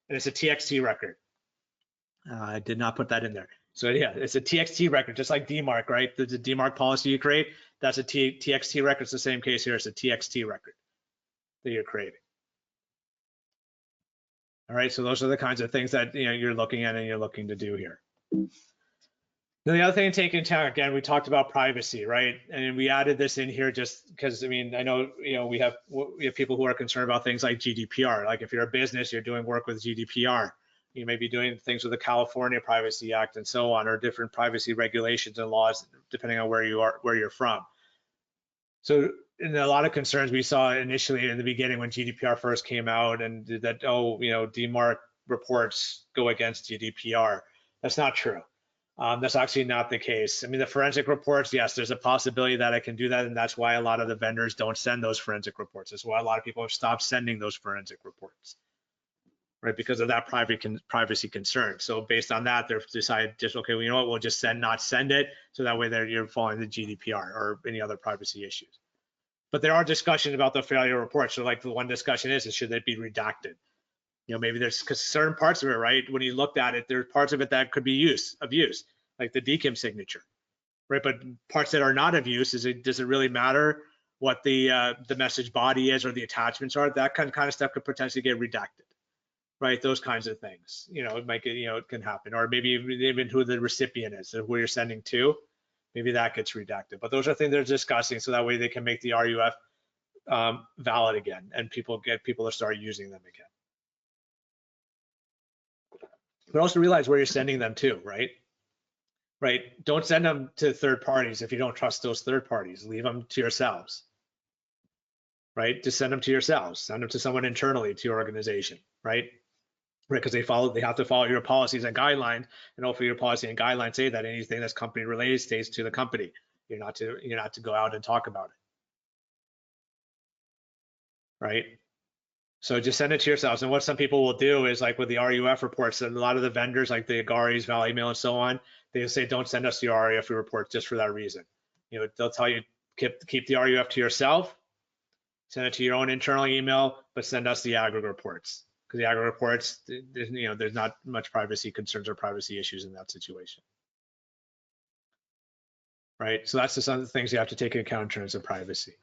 and it's a TXT record. I did not put that in there. So yeah, it's a TXT record, just like DMARC, right? The DMARC policy you create, that's a TXT record. It's the same case here. It's a TXT record that you're creating. All right, so those are the kinds of things that you're looking at and you're looking to do here. Now, the other thing to take into account, again, we talked about privacy, right? And we added this in here just because, I mean, I know, we have people who are concerned about things like GDPR. Like if you're a business, you're doing work with GDPR, you may be doing things with the California Privacy Act and so on, or different privacy regulations and laws, depending on where you're from. So, and a lot of concerns we saw initially in the beginning when GDPR first came out, and that, DMARC reports go against GDPR. That's not true. That's actually not the case. I mean, the forensic reports, yes, there's a possibility that I can do that, and that's why a lot of the vendors don't send those forensic reports. That's why a lot of people have stopped sending those forensic reports, right? Because of that privacy concern. So based on that, they've decided just, okay, well, you know what, we'll just not send it, so that way you're following the GDPR or any other privacy issues. But there are discussions about the failure reports. So like the one discussion is should they be redacted? Maybe there's certain parts of it, right? When you looked at it, there's parts of it that could be of use, like the DKIM signature, right? But parts that are not of use, does it really matter what the message body is or the attachments are? That kind of stuff could potentially get redacted, right? Those kinds of things, it might get, it can happen, or maybe even who the recipient is, who you're sending to, maybe that gets redacted. But those are things they're discussing, so that way they can make the RUF valid again, and people to start using them again. But also realize where you're sending them to, right? Right. Don't send them to third parties if you don't trust those third parties. Leave them to yourselves, right? Just send them to yourselves. Send them to someone internally to your organization, right? Right, because they have to follow your policies and guidelines, and hopefully your policy and guidelines say that anything that's company related stays to the company. You're not to go out and talk about it, right? So just send it to yourselves. And what some people will do is, like with the RUF reports, a lot of the vendors like the Agaris, Valley Mail, and so on, they say don't send us the RUF reports just for that reason. They'll tell you keep the RUF to yourself, send it to your own internal email, but send us the aggregate reports, because the aggregate reports, there's not much privacy concerns or privacy issues in that situation. Right. So that's just some of the things you have to take into account in terms of privacy.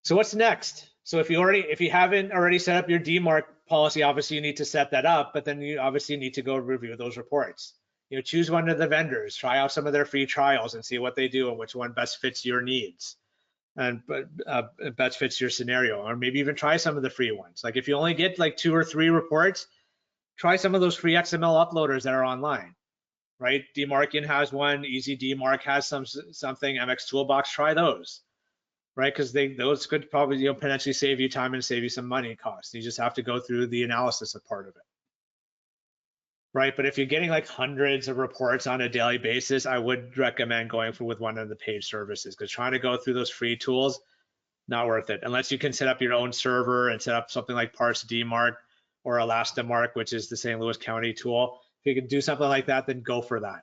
So what's next? So if you haven't already set up your DMARC policy, obviously you need to set that up, but then you obviously need to go review those reports. Choose one of the vendors, try out some of their free trials and see what they do and which one best fits your needs and best fits your scenario, or maybe even try some of the free ones. Like if you only get like 2 or 3 reports, try some of those free XML uploaders that are online, right? DMARC has one, Easy DMARC has something, MX Toolbox, try those, right? Because those could probably potentially save you time and save you some money costs. You just have to go through the analysis of part of it. Right, but if you're getting like hundreds of reports on a daily basis, I would recommend going with one of the paid services, because trying to go through those free tools, not worth it. Unless you can set up your own server and set up something like Parse DMARC or ElastiMark, which is the St. Louis County tool. If you can do something like that, then go for that.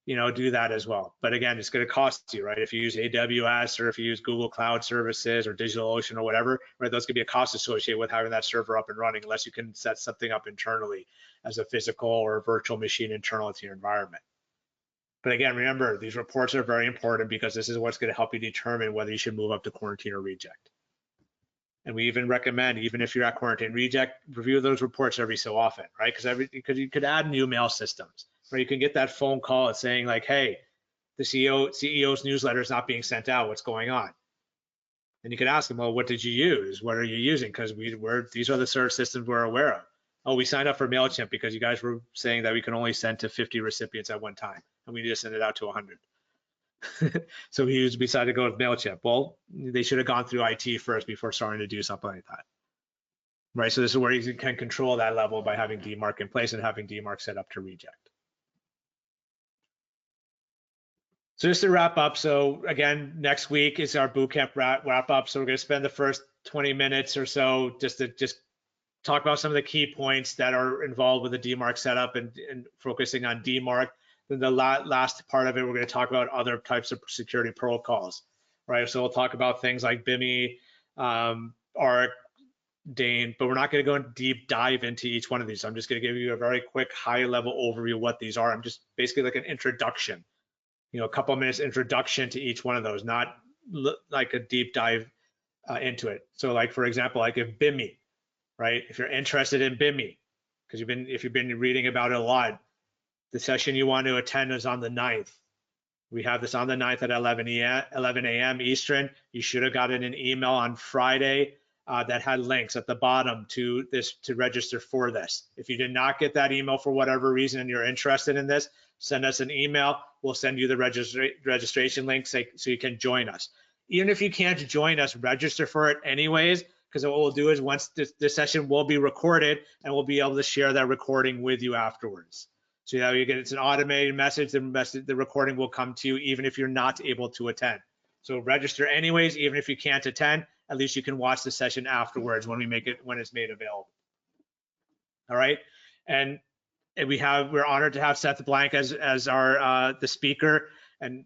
Do that as well. But again, it's going to cost you, right? If you use AWS or if you use Google Cloud Services or DigitalOcean or whatever, right? Those could be a cost associated with having that server up and running, unless you can set something up internally as a physical or virtual machine internal to your environment. But again, remember, these reports are very important, because this is what's going to help you determine whether you should move up to quarantine or reject. And we even recommend, even if you're at quarantine reject, review those reports every so often, right? Because you could add new mail systems, right? You can get that phone call saying like, hey, the CEO's newsletter is not being sent out. What's going on? And you can ask them, well, what did you use? What are you using? Because these are the search systems we're aware of. Oh, we signed up for MailChimp because you guys were saying that we can only send to 50 recipients at one time, and we need to send it out to 100. So we decided to go with MailChimp. Well, they should have gone through IT first before starting to do something like that. Right, so this is where you can control that level by having DMARC in place and having DMARC set up to reject. So just to wrap up, so again, next week is our bootcamp wrap up. So we're going to spend the first 20 minutes or so just to talk about some of the key points that are involved with the DMARC setup and focusing on DMARC. Then the last part of it, we're going to talk about other types of security protocols, right? So we'll talk about things like BIMI, ARC, DANE, but we're not going to go in deep dive into each one of these. So I'm just going to give you a very quick high level overview of what these are. I'm just basically like an introduction, a couple of minutes introduction to each one of those, not like a deep dive into it. So like, for example, like if BIMI, right? If you're interested in BIMI, because if you've been reading about it a lot, the session you want to attend is on the 9th. We have this on the 9th at 11 a.m. Eastern. You should have gotten an email on Friday that had links at the bottom to register for this. If you did not get that email for whatever reason and you're interested in this, send us an email. We'll send you the registration link so you can join us. Even if you can't join us, register for it anyways, because what we'll do is once this session will be recorded, and we'll be able to share that recording with you afterwards. So it's an automated message. The recording will come to you even if you're not able to attend. So register anyways, even if you can't attend. At least you can watch the session afterwards when it's made available. All right, and we're honored to have Seth Blank as our the speaker, and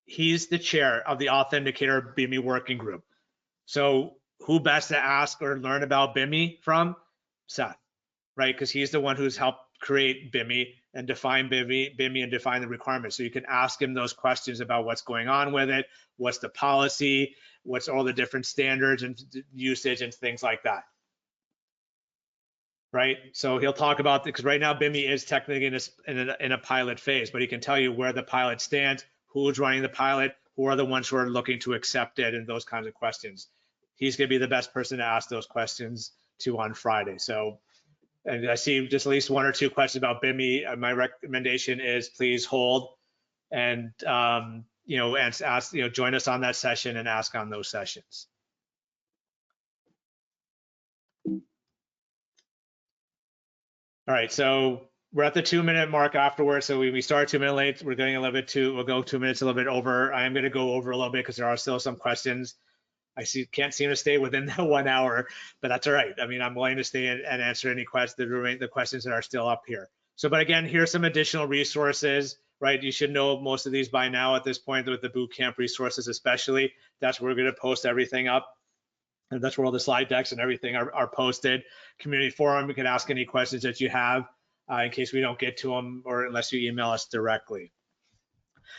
he's the chair of the Authenticator BIMI working group. So who best to ask or learn about BIMI from? Seth, right? Because he's the one who's helped create BIMI and define BIMI and define the requirements. So you can ask him those questions about what's going on with it, what's the policy, what's all the different standards and usage and things like that. Right? So he'll talk about, because right now BIMI is technically in a pilot phase, but he can tell you where the pilot stands, who's running the pilot, who are the ones who are looking to accept it, and those kinds of questions. He's going to be the best person to ask those questions to on Friday. So, and I see just at least one or two questions about BIMI. My recommendation is please hold and ask, join us on that session and ask on those sessions. All right, so we're at the 2-minute mark afterwards. So we started 2 minutes late. We're going a little bit we'll go 2 minutes a little bit over. I am going to go over a little bit because there are still some questions. Can't seem to stay within the 1 hour, but that's all right. I mean, I'm willing to stay and answer any the questions that are still up here. So, but again, here's some additional resources, right? You should know most of these by now at this point with the bootcamp resources, especially. That's where we're going to post everything up. And that's where all the slide decks and everything are posted. Community forum, you can ask any questions that you have in case we don't get to them or unless you email us directly.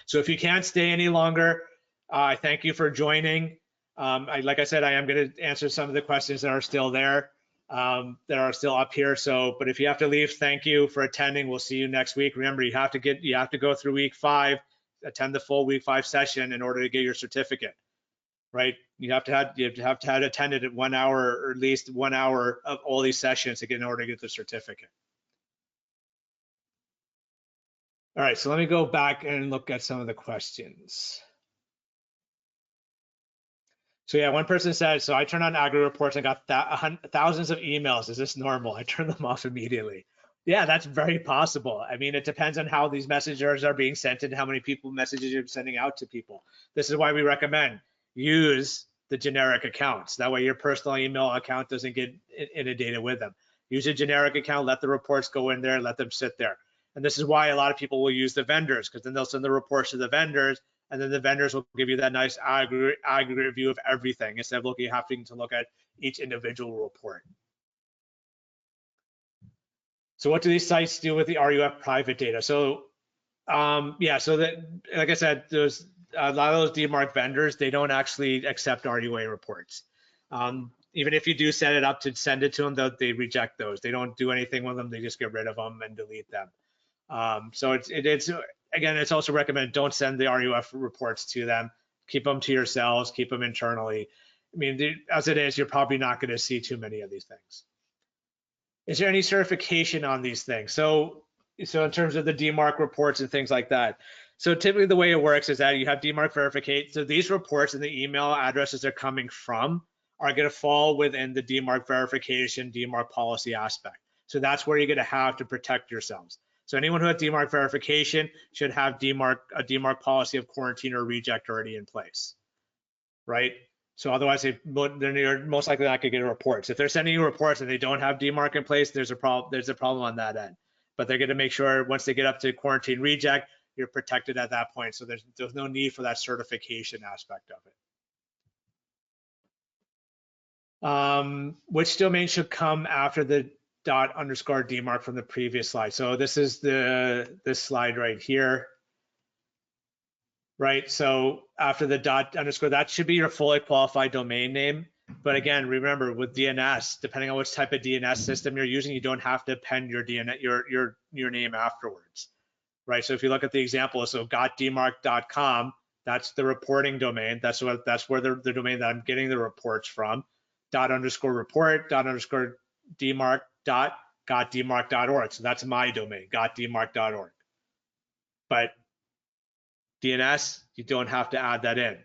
So if you can't stay any longer, I thank you for joining. Like I said, I am going to answer some of the questions that are still there, that are still up here. So, but if you have to leave, thank you for attending. We'll see you next week. Remember, you have to go through week 5, attend the full week 5 session in order to get your certificate, right? You have to have attended at 1 hour or at least 1 hour of all these sessions to get in order to get the certificate. All right, so let me go back and look at some of the questions. So yeah, one person said, so I turned on Aggregate Reports and got thousands of emails. Is this normal? I turned them off immediately. Yeah, that's very possible. I mean, it depends on how these messages are being sent and how many people messages you're sending out to people. This is why we recommend use the generic accounts. That way your personal email account doesn't get inundated with them. Use a generic account, let the reports go in there, let them sit there. And this is why a lot of people will use the vendors, because then they'll send the reports to the vendors, and then the vendors will give you that nice aggregate view of everything instead of having to look at each individual report. So what do these sites do with the RUF private data? So yeah, so that, like I said, there's a lot of those DMARC vendors, they don't actually accept RUA reports. Even if you do set it up to send it to them, they reject those. They don't do anything with them. They just get rid of them and delete them. So it's again, it's also recommended don't send the RUF reports to them. Keep them to yourselves. Keep them internally. I mean, as it is, you're probably not going to see too many of these things. Is there any certification on these things? So in terms of the DMARC reports and things like that. So typically the way it works is that you have DMARC verification. So these reports and the email addresses they're coming from are going to fall within the DMARC verification, DMARC policy aspect. So that's where you're going to have to protect yourselves. So anyone who has DMARC verification should have a DMARC policy of quarantine or reject already in place, right? So otherwise, they're most likely not going to get reports. If they're sending you reports and they don't have DMARC in place, there's a problem on that end. But they're going to make sure once they get up to quarantine reject, you're protected at that point. So there's no need for that certification aspect of it. Which domain should come after the ._DMARC from the previous slide? So this is this slide right here. Right, so after the ._, that should be your fully qualified domain name. But again, remember with DNS, depending on which type of DNS system you're using, you don't have to append your DNS, your name afterwards, right? So if you look at the example, so gotdmarc.com, that's the reporting domain. That's where the domain that I'm getting the reports from. ._report, ._DMARC, .gotdmarc.org. So that's my domain, gotdmarc.org. But DNS, you don't have to add that in,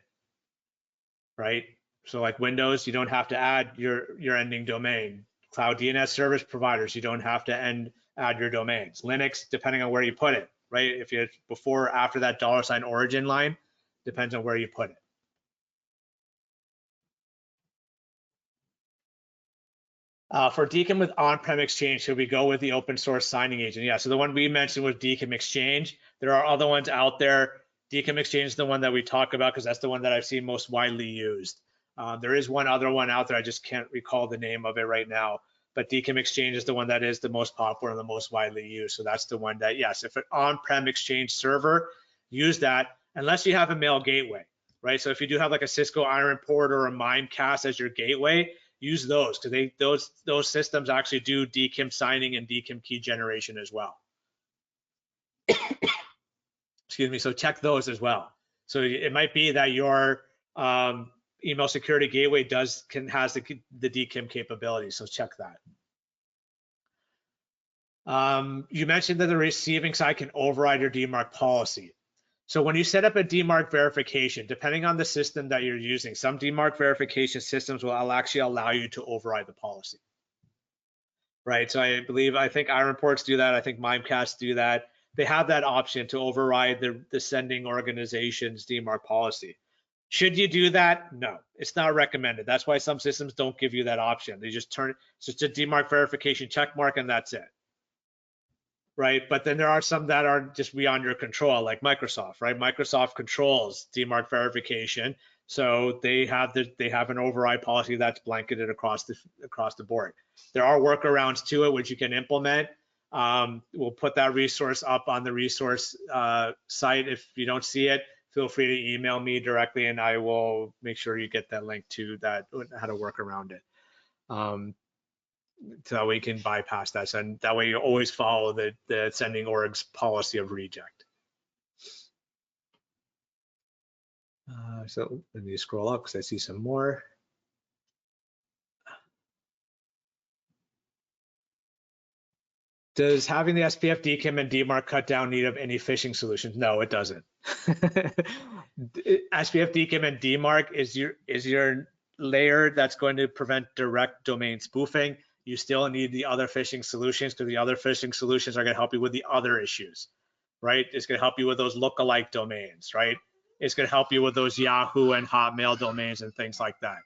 right? So like Windows, you don't have to add your ending domain. Cloud DNS service providers, you don't have to add your domains. Linux, depending on where you put it, right? If you're before or after that $ origin line, depends on where you put it. For DKIM with on-prem exchange, should we go with the open source signing agent? Yeah, so the one we mentioned was DKIM Exchange. There are other ones out there. DKIM Exchange is the one that we talk about because that's the one that I've seen most widely used. There is one other one out there. I just can't recall the name of it right now. But DKIM Exchange is the one that is the most popular and the most widely used. So that's the one that, yes, if an on-prem exchange server, use that unless you have a mail gateway, right? So if you do have like a Cisco Iron Port or a Mimecast as your gateway, use those because those systems actually do DKIM signing and DKIM key generation as well. Excuse me, so check those as well. So it might be that your email security gateway has the DKIM capability, so check that. You mentioned that the receiving side can override your DMARC policy. So when you set up a DMARC verification, depending on the system that you're using, some DMARC verification systems will actually allow you to override the policy. Right, so I think Iron Ports do that. I think Mimecast do that. They have that option to override the sending organization's DMARC policy. Should you do that? No, it's not recommended. That's why some systems don't give you that option. They just turn it, so it's a DMARC verification check mark and that's it. Right, but then there are some that are just beyond your control, like Microsoft, right? Microsoft controls DMARC verification, so they have an override policy that's blanketed across the board. There are workarounds to it which you can implement. We'll put that resource up on the resource site. If you don't see it, feel free to email me directly, and I will make sure you get that link to that, how to work around it. So that way you can bypass that, and that way you always follow the sending org's policy of reject. So let me scroll up because I see some more. Does having the SPF, DKIM, and DMARC cut down need of any phishing solutions? No, it doesn't. SPF, DKIM, and DMARC is your layer that's going to prevent direct domain spoofing. You still need the other phishing solutions, because the other phishing solutions are going to help you with the other issues, right? It's going to help you with those lookalike domains, right? It's going to help you with those Yahoo and Hotmail domains and things like that.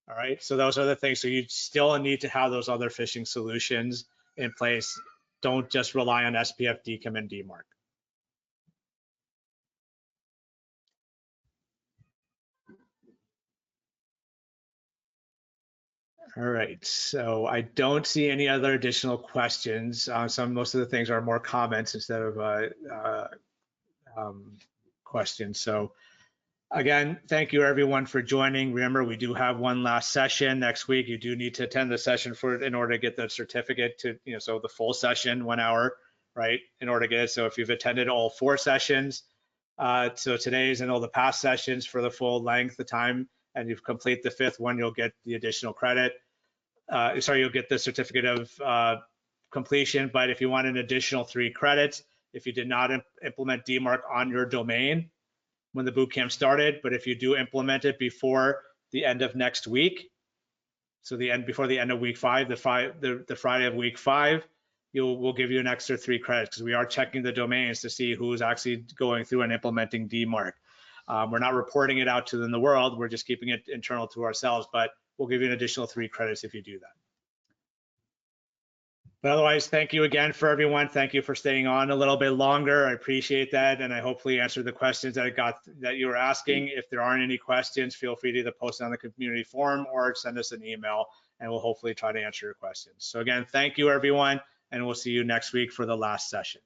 All right, so those are the things. So you still need to have those other phishing solutions in place. Don't just rely on SPF, DKIM, and DMARC. All right, so I don't see any other additional questions. Most of the things are more comments instead of questions. So again, thank you everyone for joining. Remember, we do have one last session next week. You do need to attend the session in order to get the certificate to, so the full session, 1 hour, right? In order to get it. So if you've attended all 4 sessions, so today's and all the past sessions for the full length of time, and you've completed the 5th one, you'll get the additional credit. You'll get the certificate of completion. But if you want an additional 3 credits, if you did not implement DMARC on your domain when the bootcamp started, but if you do implement it before the end of next week, so before the end of week 5, the Friday of week 5, we'll give you an extra 3 credits, because we are checking the domains to see who's actually going through and implementing DMARC. We're not reporting it out to the world. We're just keeping it internal to ourselves, but we'll give you an additional 3 credits if you do that. But otherwise, thank you again for everyone. Thank you for staying on a little bit longer. I appreciate that, and I hopefully answered the questions that you were asking. If there aren't any questions, feel free to either post it on the community forum or send us an email, and we'll hopefully try to answer your questions. So again, thank you everyone, and we'll see you next week for the last session.